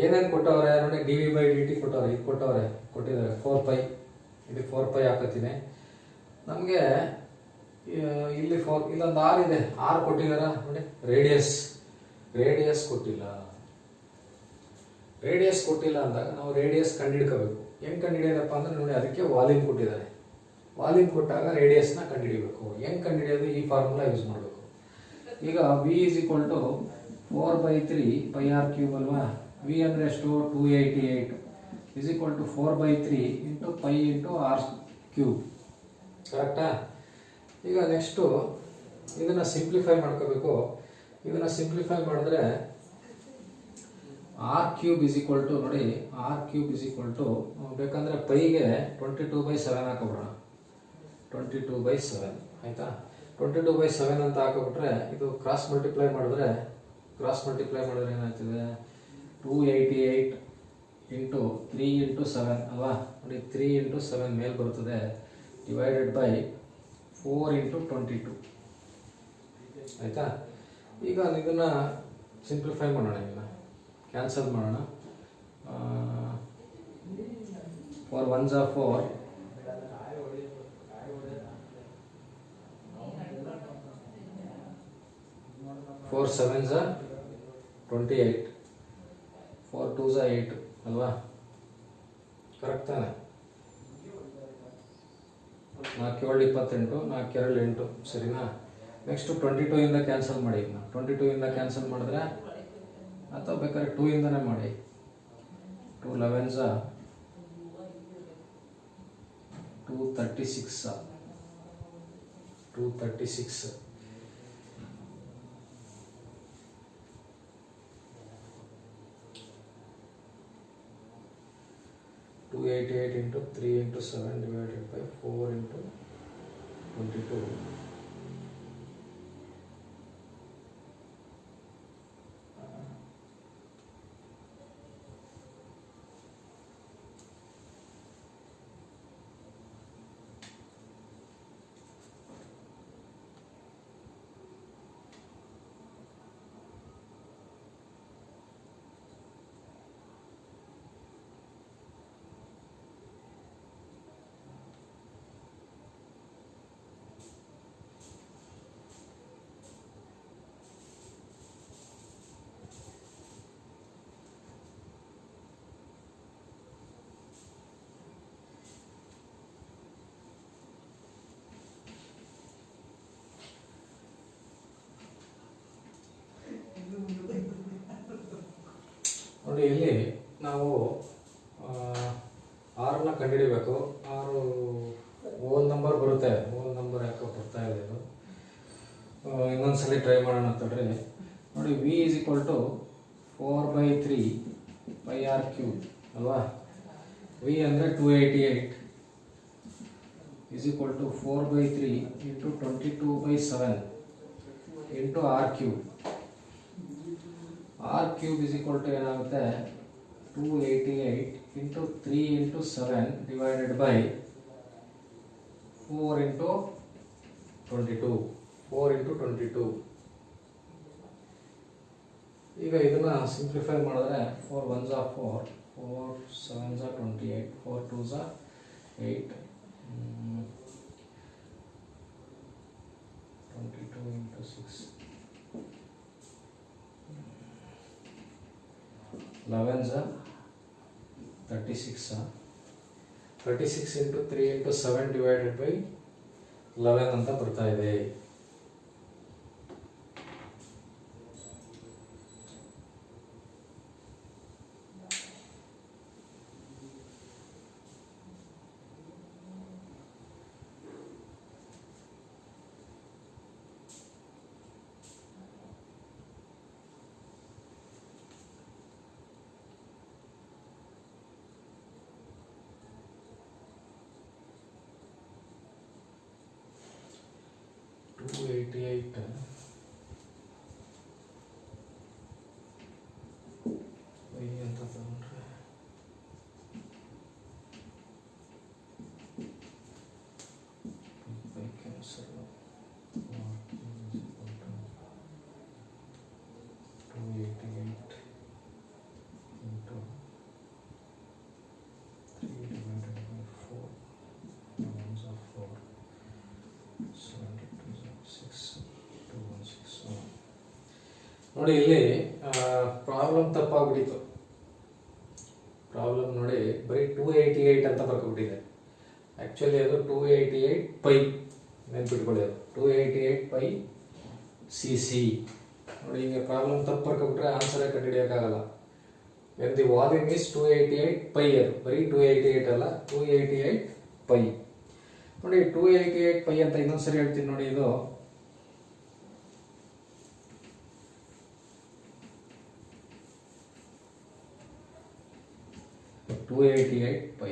ಏನೇನು ಕೊಟ್ಟವ್ರೆ ನೋಡಿ, dv by dt ಕೊಟ್ಟವ್ರೆ, ಇದು ಕೊಟ್ಟಿದ್ದಾರೆ 4 pi. ಇದಕ್ಕೆ 4 pi ಹಾಕತ್ತೀನಿ. ನಮಗೆ ಇಲ್ಲಿ ಇಲ್ಲೊಂದು r ಇದೆ, r ಕೊಟ್ಟಿದಾರ ನೋಡಿ. ರೇಡಿಯಸ್ ಕೊಟ್ಟಿಲ್ಲ ಅಂದಾಗ ನಾವು ರೇಡಿಯಸ್ ಕಂಡುಹಿಡ್ಕೋಬೇಕು. ಹೆಂಗ್ ಕಂಡುಹಿಡಿಯೋದಪ್ಪ ಅಂದ್ರೆ ನೋಡಿ, ಅದಕ್ಕೆ ವಾಲ್ಯೂಮ್ ಕೊಟ್ಟಿದ್ದಾರೆ. ವಾಲ್ಯೂಮ್ ಕೊಟ್ಟಾಗ ರೇಡಿಯಸ್ನ ಕಂಡುಹಿಡಿಬೇಕು. ಹೆಂಗ್ ಕಂಡುಹಿಡಿಯೋದು, ಈ ಫಾರ್ಮುಲಾ ಯೂಸ್ ಮಾಡಬೇಕು. ಈಗ v is equal to 4/3 pi r cube ಅಲ್ವಾ? v ಅಂದ್ರೆ ಎಷ್ಟು, 288 is equal to 4/3 into pi into r cube. ಕರೆಕ್ಟಾ? ಈಗ ನೆಕ್ಸ್ಟು ಇದನ್ನ ಸಿಂಪ್ಲಿಫೈ ಮಾಡ್ಕೋಬೇಕು. ಇದನ್ನ ಸಿಂಪ್ಲಿಫೈ ಮಾಡಿದ್ರೆ r cube is equal to ನೋಡಿ, r cube is equal to ಬೇಕಂದ್ರೆ ಪೈಗೆ 22/7 ಹಾಕೋಬಿಡೋಣ. 22/7 ಆಯ್ತಾ? 22/7 ಅಂತ ಹಾಕೋಬಿಟ್ರೆ ಇದು ಕ್ರಾಸ್ ಮಲ್ಟಿಪ್ಲೈ ಮಾಡಿದ್ರೆ ಏನಾಗ್ತದೆ, 288 into 3 into 7 ಅಲ್ವಾ? ನೋಡಿ 3 into 7 ಮೇಲೆ ಬರ್ತದೆ, ಡಿವೈಡೆಡ್ ಬೈ 4 into 22. ಆಯ್ತಾ? ಈಗ ಇದನ್ನ ಸಿಂಪ್ಲಿಫೈ ಮಾಡೋಣ, ಇದನ್ನ ಕ್ಯಾನ್ಸಲ್ ಮಾಡೋಣ. 4 1s are 4, 4 7s are 28, 4 2s are 8 ಅಲ್ವಾ? ಕರೆಕ್ಟ್ ತಾನೆ? 4 7 28, 4 2 8. ಸರಿನಾ? ನೆಕ್ಸ್ಟ್ 22 ಇಂದ ಕ್ಯಾನ್ಸಲ್ ಮಾಡಿ. 22 ಇಂದ ಕ್ಯಾನ್ಸಲ್ ಮಾಡಿದ್ರೆ, ಅಥವಾ ಬೇಕಾದ್ರೆ 2 ಇಂದನೇ ಮಾಡಿ. 2 11s are 236. 236 288 into 3 into 7 divided by 4 into 22. ನೋಡಿ ಇಲ್ಲಿ ನಾವು ಆರನ್ನ ಕಂಡುಹಿಡಿಬೇಕು. ಆರು ಹೋಲ್ ನಂಬರ್ ಬರುತ್ತೆ, ಹೋಲ್ ನಂಬರ್ ಯಾಕೋ ಬರ್ತಾ ಇದೆ ಇದು. ಇನ್ನೊಂದ್ಸಲಿ ಟ್ರೈ ಮಾಡೋಣ ಅಂತೇಳ್ರಿ. ನೋಡಿ V is equal to 4/3 πr³ ಅಲ್ವಾ. ವಿ ಅಂದರೆ 288 is equal to 4/3 into 22/7 into r³ r³ is equal to ಏನಾಗುತ್ತೆ 288 into 3 into 7 divided by 4 into 22 4 into 22. ಈಗ ಇದನ್ನ ಸಿಂಪ್ಲಿಫೈ ಮಾಡಿದ್ರೆ 4 1s are 4 4 7s are 28 4 2s are 8 22 into 6 11s are 36 36 into 3 into 7 divided by 11 ಅಂತ ಬರ್ತಾ ಇದೆ. ಅಂತ ತಗೊಂಡ್ರೆ cancel 288 into 3 divided by 4 1s are 4 72 6 216. ನೋಡಿ ಇಲ್ಲಿ ಪ್ರಾಬ್ಲಮ್ ತಪ್ಪಾಗ್ಬಿಟ್ಟಿತ್ತು. ಪ್ರಾಬ್ಲಮ್ ನೋಡಿ ಬರೀ 288 ಅಂತ ಬರ್ಕೊಬಿಟ್ಟಿದೆ. ಆ್ಯಕ್ಚುಲಿ ಅದು 288 π ನೆನ್ಪಿಟ್ಕೊಳ್ಳಿ, ಅದು 288 π cc. ನೋಡಿ ಈಗ ಪ್ರಾಬ್ಲಮ್ ತಪ್ಪು ಬರ್ಕೊಬಿಟ್ರೆ ಆನ್ಸರೇ ಕಂಡುಹಿಡಿಯೋಕ್ಕಾಗಲ್ಲ. ವೆನ್ ದಿ ವಾಲ್ಯೂಮ್ ಇಸ್ 288 π, ಅದು ಬರೀ 288 ಅಲ್ಲ, 288 π. ನೋಡಿ 288 π ಅಂತ ಇನ್ನೊಂದ್ಸರಿ ಹೇಳ್ತೀನಿ ನೋಡಿ. ಇದು π.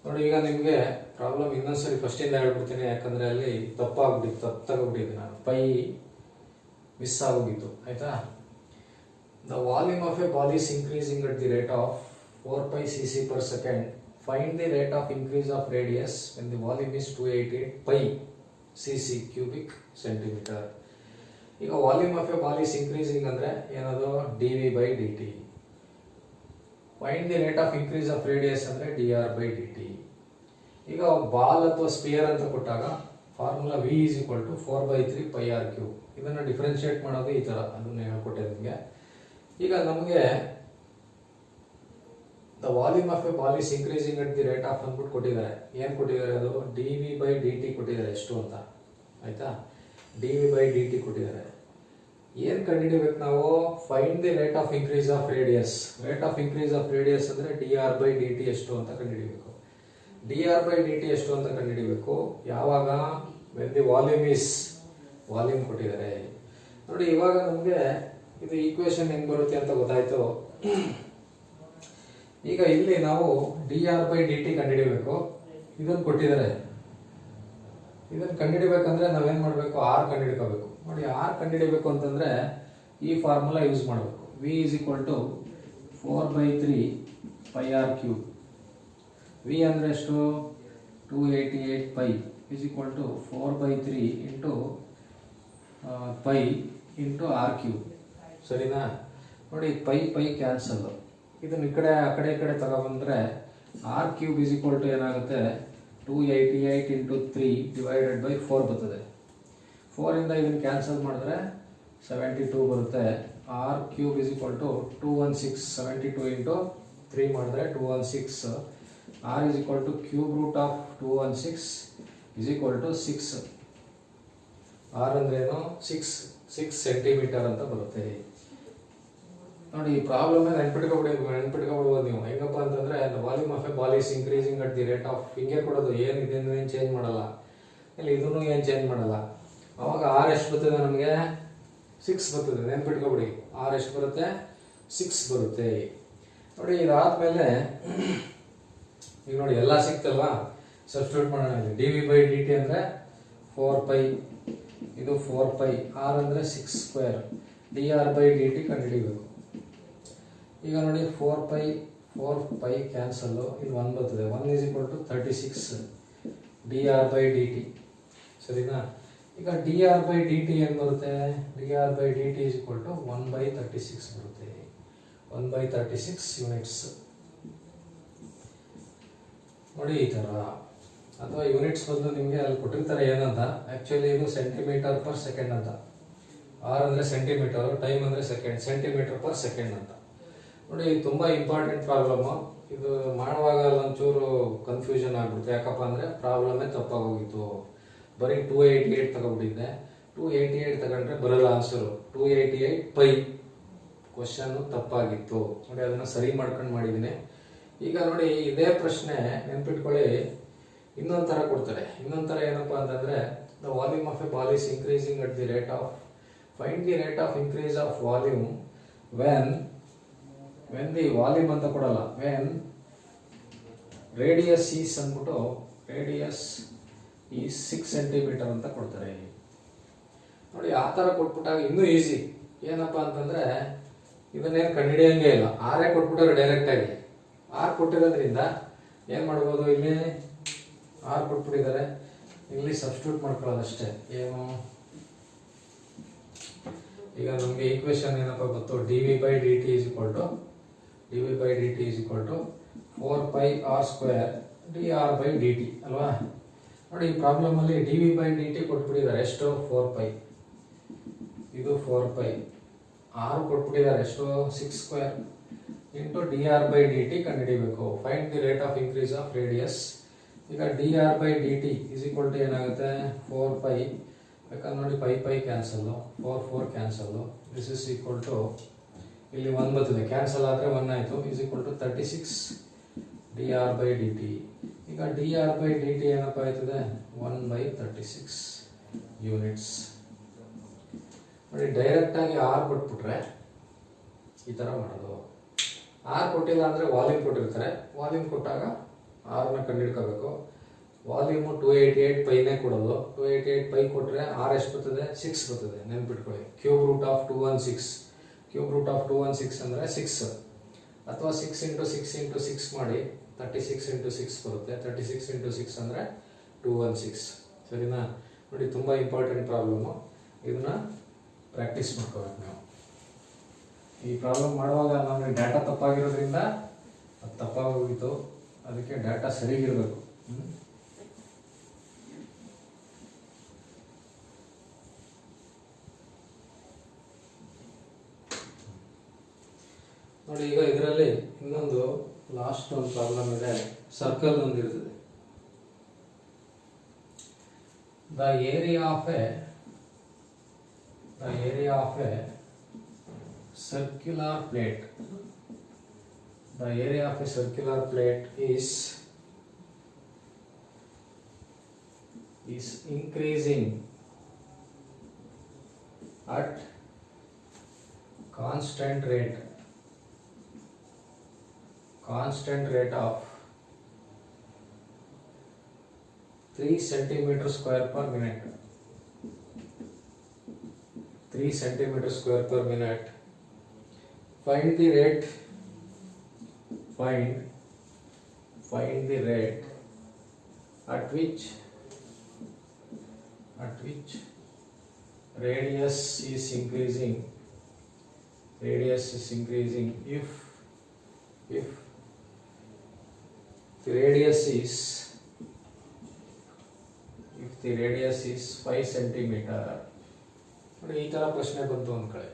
ನೋಡಿ ಈಗ ನಿಮಗೆ ಪ್ರಾಬ್ಲಮ್ ಇನ್ನೊಂದ್ಸರಿ ಫಸ್ಟಿಂದ ಹೇಳ್ಬಿಡ್ತೀನಿ, ಯಾಕಂದ್ರೆ ಅಲ್ಲಿ ತಪ್ಪಾಗ್ಬಿಟ್ಟಿತ್ತು ನಾನು ಪೈ ಮಿಸ್ ಆಗೋಗಿತ್ತು. ಆಯ್ತಾ? The volume of a ball is increasing at the rate of 4π cc per second. Find the rate of increase of radius when the volume is 288 π cc cubic centimeter. ಈಗ volume of a ball is increasing ಅಂದ್ರೆ ಏನದು dv/dt. Find the rate of increase of radius ಅಂದ್ರೆ dr/dt. ಈಗ ಬಾಲ್ ಅಥವಾ ಸ್ಪಿಯರ್ ಅಂತ ಕೊಟ್ಟಾಗ formula v is equal to 4/3 πr³. ಇದನ್ನ ಡಿಫರೆನ್ಶಿಯೇಟ್ ಮಾಡೋದು ಈ ತರ, ಅದನ್ನ ಹೇಳ್ಕೊಟ್ಟೆ ನಿಮಗೆ. ಈಗ ನಮಗೆ the volume of a ball is increasing at the rate of ಅಂದ್ಬಿಟ್ಟು ಕೊಟ್ಟಿದ್ದಾರೆ. ಏನ್ ಕೊಟ್ಟಿದ್ದಾರೆ? ಅದು dv/dt ಕೊಟ್ಟಿದ್ದಾರೆ. ಎಷ್ಟು ಅಂತ ಆಯ್ತಾ? dv/dt ಕೊಟ್ಟಿದ್ದಾರೆ. ಏನ್ ಕಂಡುಹಿಡಿಬೇಕು ನಾವು? Find the rate of increase of radius. Rate of increase of radius ಅಂದ್ರೆ dr/dt ಎಷ್ಟು ಅಂತ ಕಂಡುಹಿಡಿಬೇಕು. dr/dt ಎಷ್ಟು ಅಂತ ಕಂಡುಹಿಡಿಬೇಕು ಯಾವಾಗ? When the volume is, volume ಕೊಟ್ಟಿದ್ದಾರೆ ನೋಡಿ. ಇವಾಗ ನಮಗೆ ಇದು ಈಕ್ವೇಶನ್ ಹೆಂಗ್ ಬರುತ್ತೆ ಅಂತ ಗೊತ್ತಾಯ್ತು. ಈಗ ಇಲ್ಲಿ ನಾವು dr/dt ಕಂಡುಹಿಡಿಬೇಕು. ಇದನ್ನು ಕೊಟ್ಟಿದ್ದಾರೆ. ಇದನ್ನು ಕಂಡುಹಿಡಿಬೇಕಂದ್ರೆ ನಾವೇನ್ ಮಾಡಬೇಕು? ಆರ್ ಕಂಡುಹಿಡ್ಕೋಬೇಕು. ನೋಡಿ ಆರ್ ಕಂಡುಹಿಡಿಬೇಕು ಅಂತಂದ್ರೆ ಈ ಫಾರ್ಮುಲಾ ಯೂಸ್ ಮಾಡಬೇಕು. v is equal to 4/3 πr³. v ಅಂದ್ರೆ ಎಷ್ಟು? 288 π is equal to 4/3 into π into r³. ಸರಿನಾ? ನೋಡಿ ಪೈ ಕ್ಯಾನ್ಸಲ್. ಇದನ್ನ ಈ ಕಡೆ ಆ ಕಡೆ ತಗೊಬಂದ್ರೆ r³ is equal to ಏನಾಗುತ್ತೆ? 288 into 3 divided by 4 ಬರ್ತದೆ. 4 ಇಂದ ಇದನ್ನು ಕ್ಯಾನ್ಸಲ್ ಮಾಡಿದ್ರೆ 72 ಬರುತ್ತೆ. r³ is equal to 216. 72 into 3 ಮಾಡಿದ್ರೆ 216. r is equal to cube root of 216 is equal to 6. R ಅಂದ್ರೇನು 6 ಸೆಂಟಿಮೀಟರ್ ಅಂತ ಬರುತ್ತೆ. ನೋಡಿ ಈ ಪ್ರಾಬ್ಲಮ್ ನೆನ್ಪಿಟ್ಕೊಬಿಡ್ಬೋದು ನೀವು. ಹೆಂಗಪ್ಪ ಅಂತಂದ್ರೆ volume of a ball is increasing at the rate of, ಹಿಂಗೆ ಕೊಡೋದು, ಏನು ಇದನ್ನು ಏನು ಚೇಂಜ್ ಮಾಡಲ್ಲ, ಇಲ್ಲಿ ಇದನ್ನು ಏನು ಚೇಂಜ್ ಮಾಡಲ್ಲ. ಅವಾಗ ಆರ್ ಎಷ್ಟು ಬರ್ತದೆ ನಮಗೆ? 6 ಬರ್ತದೆ. ನೆನ್ಪಿಟ್ಕೊಬಿಡಿ, ಆರ್ ಎಷ್ಟು ಬರುತ್ತೆ? 6 ಬರುತ್ತೆ. ನೋಡಿ ಇದಾದ್ಮೇಲೆ ಈಗ ನೋಡಿ ಎಲ್ಲ ಸಿಕ್ತಲ್ವಾ, ಸಬ್ಸ್ಟಿಟ್ಯೂಟ್ ಮಾಡೋಣ. D V by D T ಅಂದರೆ 4π, ಇದು 4π, ಆರ್ ಅಂದರೆ 6 square, D R by D T ಕಂಡುಹಿಡಿಬೇಕು. ಈಗ ನೋಡಿ 4π ಕ್ಯಾನ್ಸಲ್ಲು, ಇಲ್ಲಿ 1 ಬರ್ತದೆ. 1 = 36 D R by D T, ಸರಿನಾ? ಈಗ D R by D T ಏನು ಬರುತ್ತೆ? D R by D T = 1/36 ಬರುತ್ತೆ. 1/36 ಯೂನಿಟ್ಸ್. ನೋಡಿ ಈ ಥರ. ಅಥವಾ ಯೂನಿಟ್ಸ್ ಬದಲು ನಿಮಗೆ ಅಲ್ಲಿ ಕೊಟ್ಟಿರ್ತಾರೆ ಏನಂತ, ಆ್ಯಕ್ಚುಲಿ ಇದು ಸೆಂಟಿಮೀಟರ್ ಪರ್ ಸೆಕೆಂಡ್ ಅಂತ. ಆರ್ ಅಂದರೆ ಸೆಂಟಿಮೀಟರ್, ಟೈಮ್ ಅಂದರೆ ಸೆಕೆಂಡ್, ಸೆಂಟಿಮೀಟರ್ ಪರ್ ಸೆಕೆಂಡ್ ಅಂತ. ನೋಡಿ ತುಂಬ ಇಂಪಾರ್ಟೆಂಟ್ ಪ್ರಾಬ್ಲಮ್ಮು. ಇದು ಮಾಡುವಾಗ ಒಂಚೂರು ಕನ್ಫ್ಯೂಷನ್ ಆಗ್ಬಿಡುತ್ತೆ. ಯಾಕಪ್ಪ ಅಂದರೆ ಪ್ರಾಬ್ಲಮ್ಮೇ ತಪ್ಪಾಗೋಗಿತ್ತು. ಬರೀ 288 ತಗೊಬಿಟ್ಟಿದ್ದೆ. 288 ತಗೊಂಡ್ರೆ ಬರಲ್ಲ ಆನ್ಸರು. 288π ಕ್ವಶನ್ನು ತಪ್ಪಾಗಿತ್ತು. ನೋಡಿ ಅದನ್ನು ಸರಿ ಮಾಡ್ಕೊಂಡು ಮಾಡಿದ್ದೀನಿ. ಈಗ ನೋಡಿ ಇದೇ ಪ್ರಶ್ನೆ ನೆನ್ಪಿಟ್ಕೊಳ್ಳಿ, ಇನ್ನೊಂದು ಥರ ಕೊಡ್ತಾರೆ. ಇನ್ನೊಂದು ಥರ ಏನಪ್ಪ ಅಂತಂದರೆ, the volume of a ball is increasing at the rate of, find the rate of increase of volume when the volume ಅಂತ ಕೊಡಲ್ಲ, ವೆನ್ ರೇಡಿಯಸ್ ಈಸ್ ಅಂದ್ಬಿಟ್ಟು ರೇಡಿಯಸ್ ಈ 6 ಸೆಂಟಿಮೀಟರ್ ಅಂತ ಕೊಡ್ತಾರೆ. ನೋಡಿ ಆ ಥರ ಕೊಟ್ಬಿಟ್ಟಾಗ ಇನ್ನೂ ಈಸಿ. ಏನಪ್ಪ ಅಂತಂದರೆ ಇದನ್ನೇನು ಕಂಡುಹಿಡಿಯೋಂಗೇ ಇಲ್ಲ, ಆರೇ ಕೊಟ್ಬಿಟ್ಟವ್ರೆ ಡೈರೆಕ್ಟಾಗಿ. ಆರ್ ಕೊಟ್ಟಿರೋದ್ರಿಂದ ಏನು ಮಾಡ್ಬೋದು, ಇಲ್ಲಿ ಆರ್ ಕೊಟ್ಬಿಟ್ಟಿದ್ದಾರೆ, ಇಲ್ಲಿ ಸಬ್ಸ್ಟಿಟ್ಯೂಟ್ ಮಾಡ್ಕೊಳ್ಳೋದಷ್ಟೇ. ಏನು ಈಗ ನಮಗೆ ಈಕ್ವೇಶನ್ ಏನಪ್ಪ ಗೊತ್ತು, d V by D T = 4πr² d R by D t ಅಲ್ವಾ? ನೋಡಿ ಈ ಪ್ರಾಬ್ಲಮಲ್ಲಿ d V by D t ಕೊಟ್ಬಿಟ್ಟಿದ್ದಾರೆ ಎಷ್ಟು? 4π, ಇದು 4π, ಆರ್ ಕೊಟ್ಬಿಟ್ಟಿದ್ದಾರೆ ಎಷ್ಟು? 6 square into d R by D T ಕಂಡುಹಿಡಿಬೇಕು. Find the rate of increase of radius. ಈಗ D R by D t ಏನಾಗುತ್ತೆ? 4π, ಯಾಕಂದ್ರೆ ನೋಡಿ pi cancel, 4 cancel, this is equal to, ಇಲ್ಲಿ 1 ಬರ್ತದೆ, ಕ್ಯಾನ್ಸಲ್ ಆದರೆ 1 ಆಯಿತು, = 36 D R by D t. ಈಗ D R by D t ಏನಪ್ಪ ಆಯ್ತದೆ? 1/36 ಯೂನಿಟ್ಸ್. ನೋಡಿ ಡೈರೆಕ್ಟಾಗಿ ಆರ್ ಕೊಟ್ಬಿಟ್ರೆ ಈ ಥರ ಮಾಡೋದು. ಆರ್ ಕೊಟ್ಟಿಲ್ಲ ಅಂದರೆ ವಾಲ್ಯೂಮ್ ಕೊಟ್ಟಿರ್ತಾರೆ, ವಾಲ್ಯೂಮ್ ಕೊಟ್ಟಾಗ ಆರ್ನ ಕಂಡುಹಿಡ್ಕೋಬೇಕು. ವಾಲ್ಯೂಮು 288πನೇ ಕೊಡೋದು. 288π ಕೊಟ್ಟರೆ ಆರ್ ಎಷ್ಟು ಬರ್ತದೆ? 6 ಬರ್ತದೆ. ನೆನ್ಪಿಟ್ಕೊಳ್ಳಿ, ಕ್ಯೂಬ್ ರೂಟ್ ಆಫ್ 216 ಅಂದರೆ 6, ಅಥವಾ 6 × 6 × 6 ಮಾಡಿ 36 × 6 ಬರುತ್ತೆ. 36 × 6 ಅಂದರೆ 216, ಸರಿನಾ? ನೋಡಿ ತುಂಬ ಇಂಪಾರ್ಟೆಂಟ್ ಪ್ರಾಬ್ಲಮ್ಮು, ಇದನ್ನ ಪ್ರಾಕ್ಟೀಸ್ ಮಾಡ್ಕೋಬೇಕು ನಾವು. ಈ ಪ್ರಾಬ್ಲಮ್ ಮಾಡುವಾಗ ನಮಗೆ ಡಾಟಾ ತಪ್ಪಾಗಿರೋದ್ರಿಂದ ಅದು ತಪ್ಪಾಗೋಗಿತ್ತು, ಅದಕ್ಕೆ ಡಾಟಾ ಸರಿಗಿರಬೇಕು. ನೋಡಿ ಈಗ ಇದರಲ್ಲಿ ಇನ್ನೊಂದು ಲಾಸ್ಟ್ ಒಂದು ಪ್ರಾಬ್ಲಮ್ ಇದೆ. ಸರ್ಕಲ್ ಒಂದು ಇರ್ತದೆ. The area of A circular plate. The area of a circular plate is increasing at constant rate of 3 centimeter square per minute. 3 centimeter square per minute. Find the rate at which radius is increasing if the radius is 5 centimeter. ನೋಡಿ ಈ ತರ ಪ್ರಶ್ನೆ ಬಂತು ಒಂದ್ ಕಡೆ.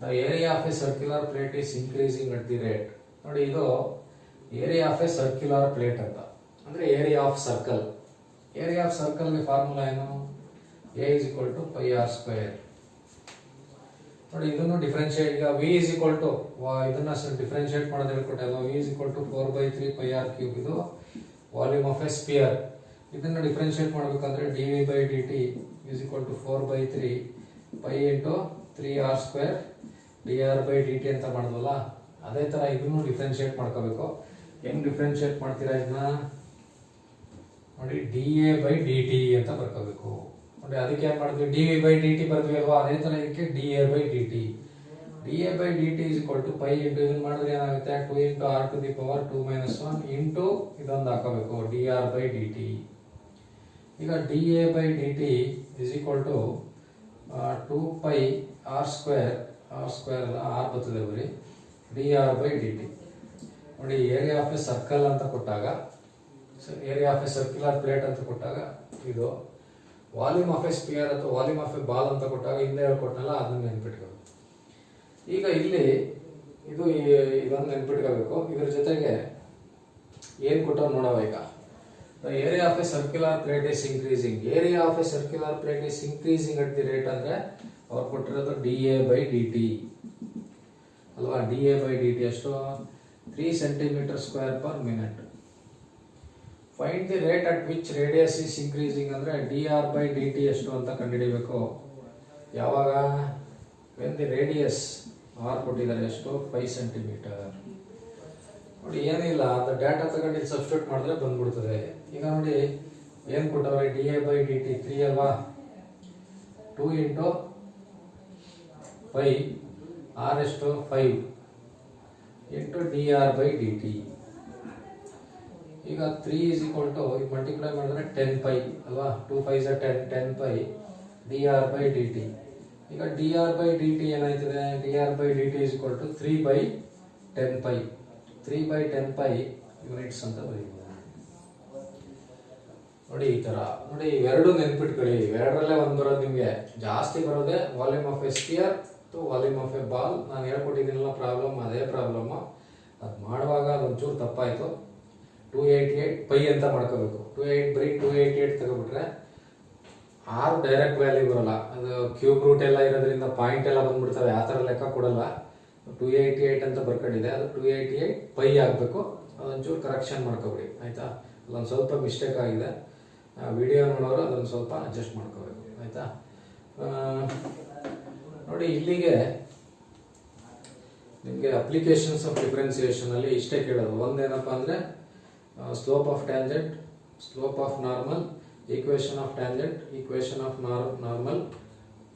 The area of a circular plate is increasing at the rate. ನೋಡಿ ಇದು area of a circular plate ಅಂತ ಅಂದ್ರೆ area of circle. Area of circle ಗೆ ಫಾರ್ಮುಲಾ ಏನು? A is equal to pi R square. ನೋಡಿ ಇದನ್ನು ಡಿಫ್ರೆನ್ಶಿಯೇಟ್, ಈಗ ವಿ ಇಸ್ ಈಕ್ವಲ್ ಟು ಇದನ್ನ ಡಿಫ್ರೆನ್ಶಿಯೇಟ್ ಮಾಡೋದು ಹೇಳ್ಕೊಟ್ಟೆ ಅಲ್ವಾ. V is equal to 4/3 pi R cube, ಇದು ವಾಲ್ಯೂಮ್ ಆಫ್ ಎ ಸ್ಪಿಯರ್. ಇದನ್ನು ಡಿಫ್ರೆನ್ಶಿಯೇಟ್ ಮಾಡಬೇಕಂದ್ರೆ D V by D T is equal to 4/3 pi into 3r square D R by D T ಅಂತ ಮಾಡಿದ್ವಲ್ಲ, ಅದೇ ಥರ ಇದನ್ನು ಡಿಫ್ರೆನ್ಶಿಯೇಟ್ ಮಾಡ್ಕೋಬೇಕು. ಹೆಂಗ್ ಡಿಫ್ರೆನ್ಶಿಯೇಟ್ ಮಾಡ್ತೀರಾ ಇದನ್ನ ನೋಡಿ, d a by D T ಅಂತ ಬರ್ಕೋಬೇಕು. ನೋಡಿ ಅದಕ್ಕೆ ಏನು ಮಾಡಿದ್ವಿ, d V by D t ಬರ್ದ್ವಿ ಅಲ್ವಾ, ಅದೇ ಥರ ಇದಕ್ಕೆ d a by D t. D a by D T is equal to pi into ಇದನ್ನು ಮಾಡಿದ್ರೆ ಏನಾಗುತ್ತೆ 2 into r to the power 2 - 1 into ಇದೊಂದು ಹಾಕೋಬೇಕು d R by D t. ಈಗ d a by D T is equal to 2 pi R square ಅಲ್ಲ ಆರ್ ಬರ್ತದೆ ಬರೀ D R by D T. ನೋಡಿ ಏರಿಯಾ ಆಫ್ ಎ ಸರ್ಕಲ್ ಅಂತ ಕೊಟ್ಟಾಗ, area of a circular plate ಅಂತ ಕೊಟ್ಟಾಗ ಇದು, ವಾಲ್ಯೂಮ್ ಆಫ್ ಎ ಸ್ಪಿಯರ್ ಅಥವಾ ವಾಲ್ಯೂಮ್ ಆಫ್ ಎ ಬಾಲ್ ಅಂತ ಕೊಟ್ಟಾಗ ಹಿಂದೆ ಹೇಳ್ಕೊಟ್ನಲ್ಲ ಅದನ್ನ ನೆನ್ಪಿಟ್ಕೋಬೇಕು. ಈಗ ಇಲ್ಲಿ ಇದೊಂದು ನೆನ್ಪಿಟ್ಕೋಬೇಕು. ಇದ್ರ ಜೊತೆಗೆ ಏನು ಕೊಟ್ಟವ್ರು ನೋಡವ. ಈಗ area of a circular plate is increasing. Area of a circular plate is increasing at the rate ಅಂದ್ರೆ ಅವ್ರು ಕೊಟ್ಟಿರೋದು d a by D t ಅಲ್ವಾ. D a by D t ಎಷ್ಟು 3 centimeter square per minute. Find the rate at which radius is increasing ಅಂದ್ರೆ d R by D t ಎಷ್ಟು ಅಂತ ಕಂಡುಹಿಡಿಬೇಕು. ಯಾವಾಗ ವೆನ್ ದಿ ರೇಡಿಯಸ್ ಆರ್ ಕೊಟ್ಟಿದ್ದಾರೆ ಎಷ್ಟು 5 centimeter. ನೋಡಿ ಏನಿಲ್ಲ, ಅದು ಡೇಟಾ ತಗೊಂಡು ಇಲ್ಲಿ ಸಬ್ಸ್ಟಿಟ್ಯೂಟ್ ಮಾಡಿದ್ರೆ ಬಂದ್ಬಿಡ್ತದೆ. ಈಗ ನೋಡಿ ಏನು ಕೊಟ್ಟವ್ರೆ, d a by D t 3 ಅಲ್ವಾ, 2 ಇಂಟು 5 ಆರ್ ಎಷ್ಟು 5 into d R by D t. ಈಗ 3 ಇಸ್ ಈಕ್ವಲ್ ಟು ಈಗ ಮಲ್ಟಿಪ್ಲೈ ಮಾಡಿದ್ರೆ 10 ಪೈ ಅಲ್ವಾ, 2 5 10 pi d R by D t. ಈಗ D R by D t ಏನಾಯ್ತದೆ, d R by D T is equal to 3/10 pi. 3/10 pi units ಅಂತ ಬರೀಬೋದು. ನೋಡಿ ಈ ತರ ನೋಡಿ, ಇವೆರಡು ನೆನ್ಪಿಟ್ಕೊಳ್ಳಿ. ಇವೆರಡರಲ್ಲೇ ಒಂದು ಬರೋದು ನಿಮಗೆ ಜಾಸ್ತಿ ಬರೋದೇ ವಾಲ್ಯೂಮ್ ಆಫ್ ಎ ಸ್ಪಿಯರ್ ಮತ್ತು ವಾಲ್ಯೂಮ್ ಆಫ್ ಎ ಬಾಲ್. ನಾನು ಹೇಳ್ಕೊಟ್ಟಿದ್ದೀನಲ್ಲ ಪ್ರಾಬ್ಲಮ್, ಅದೇ ಪ್ರಾಬ್ಲಮ್. ಅದು ಮಾಡುವಾಗ ಅದೊಂಚೂರು ತಪ್ಪಾಯಿತು. 288 ಪೈ ಅಂತ ಮಾಡ್ಕೋಬೇಕು. 288 ತಗೊಬಿಟ್ರೆ ಆರ್ ಡೈರೆಕ್ಟ್ ವ್ಯಾಲ್ಯೂ ಬರಲ್ಲ, ಅದು ಕ್ಯೂಬ್ ರೂಟ್ ಎಲ್ಲ ಇರೋದ್ರಿಂದ ಪಾಯಿಂಟ್ ಎಲ್ಲ ಬಂದ್ಬಿಡ್ತವೆ. ಆ ಥರ ಲೆಕ್ಕ ಕೊಡಲ್ಲ. 288 ಅಂತ ಬರ್ಕೊಂಡಿದೆ, ಅದು 288 ಪೈ ಆಗಬೇಕು. ಅದೊಂಚೂರು ಕರೆಕ್ಷನ್ ಮಾಡ್ಕೊಬಿಡಿ ಆಯಿತಾ. ಅಲ್ಲೊಂದು ಸ್ವಲ್ಪ ಮಿಸ್ಟೇಕ್ ಆಗಿದೆ. ವಿಡಿಯೋ ನೋಡೋರು ಅದನ್ನು ಸ್ವಲ್ಪ ಅಡ್ಜಸ್ಟ್ ಮಾಡ್ಕೋಬೇಕು ಆಯಿತಾ. ನೋಡಿ ಇಲ್ಲಿಗೆ ನಿಮಗೆ ಅಪ್ಲಿಕೇಶನ್ಸ್ ಆಫ್ ಡಿಫ್ರೆನ್ಸಿಯೇಷನ್ ಅಲ್ಲಿ ಇಷ್ಟೇ ಕೇಳೋದು. ಒಂದೇನಪ್ಪ ಅಂದರೆ slope of tangent, slope of normal, equation of tangent, equation of normal,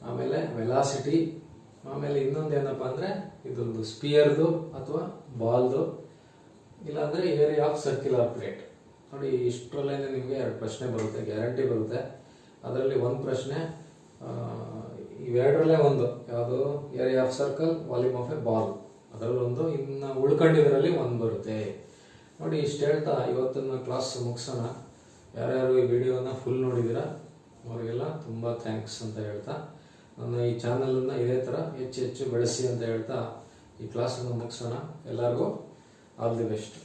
ಆಮೇಲೆ ವೆಲಾಸಿಟಿ, ಆಮೇಲೆ ಇನ್ನೊಂದು ಏನಪ್ಪ ಅಂದರೆ ಇದೊಂದು ಸ್ಪಿಯರ್ದು ಅಥವಾ ಬಾಲ್ದು, ಇಲ್ಲಾಂದರೆ ಏರಿಯಾ ಆಫ್ ಸರ್ಕ್ಯುಲರ್ ಪ್ಲೇಟ್. ನೋಡಿ ಇಷ್ಟರಲ್ಲೇ ನಿಮಗೆ 2 ಪ್ರಶ್ನೆ ಬರುತ್ತೆ, ಗ್ಯಾರಂಟಿ ಬರುತ್ತೆ. ಅದರಲ್ಲಿ ಒಂದು ಪ್ರಶ್ನೆ ಇವೆರಡರಲ್ಲೇ ಒಂದು, ಯಾವುದು area of circle, volume of a ball, ಅದರಲ್ಲೊಂದು. ಇನ್ನು ಉಳ್ಕೊಂಡಿದ್ರಲ್ಲಿ ಒಂದು ಬರುತ್ತೆ. ನೋಡಿ ಇಷ್ಟು ಹೇಳ್ತಾ ಇವತ್ತಿನ ಕ್ಲಾಸ್ ಮುಗಿಸೋಣ. ಯಾರ್ಯಾರು ಈ ವಿಡಿಯೋನ ಫುಲ್ ನೋಡಿದ್ದೀರಾ ಅವರಿಗೆಲ್ಲ ತುಂಬ ಥ್ಯಾಂಕ್ಸ್ ಅಂತ ಹೇಳ್ತಾ, ನನ್ನ ಈ ಚಾನಲನ್ನು ಇದೇ ಥರ ಹೆಚ್ಚು ಹೆಚ್ಚು ಬೆಳೆಸಿ ಅಂತ ಹೇಳ್ತಾ ಈ ಕ್ಲಾಸನ್ನು ಮುಗಿಸೋಣ. ಎಲ್ಲರಿಗೂ ಆಲ್ ದಿ ಬೆಸ್ಟ್.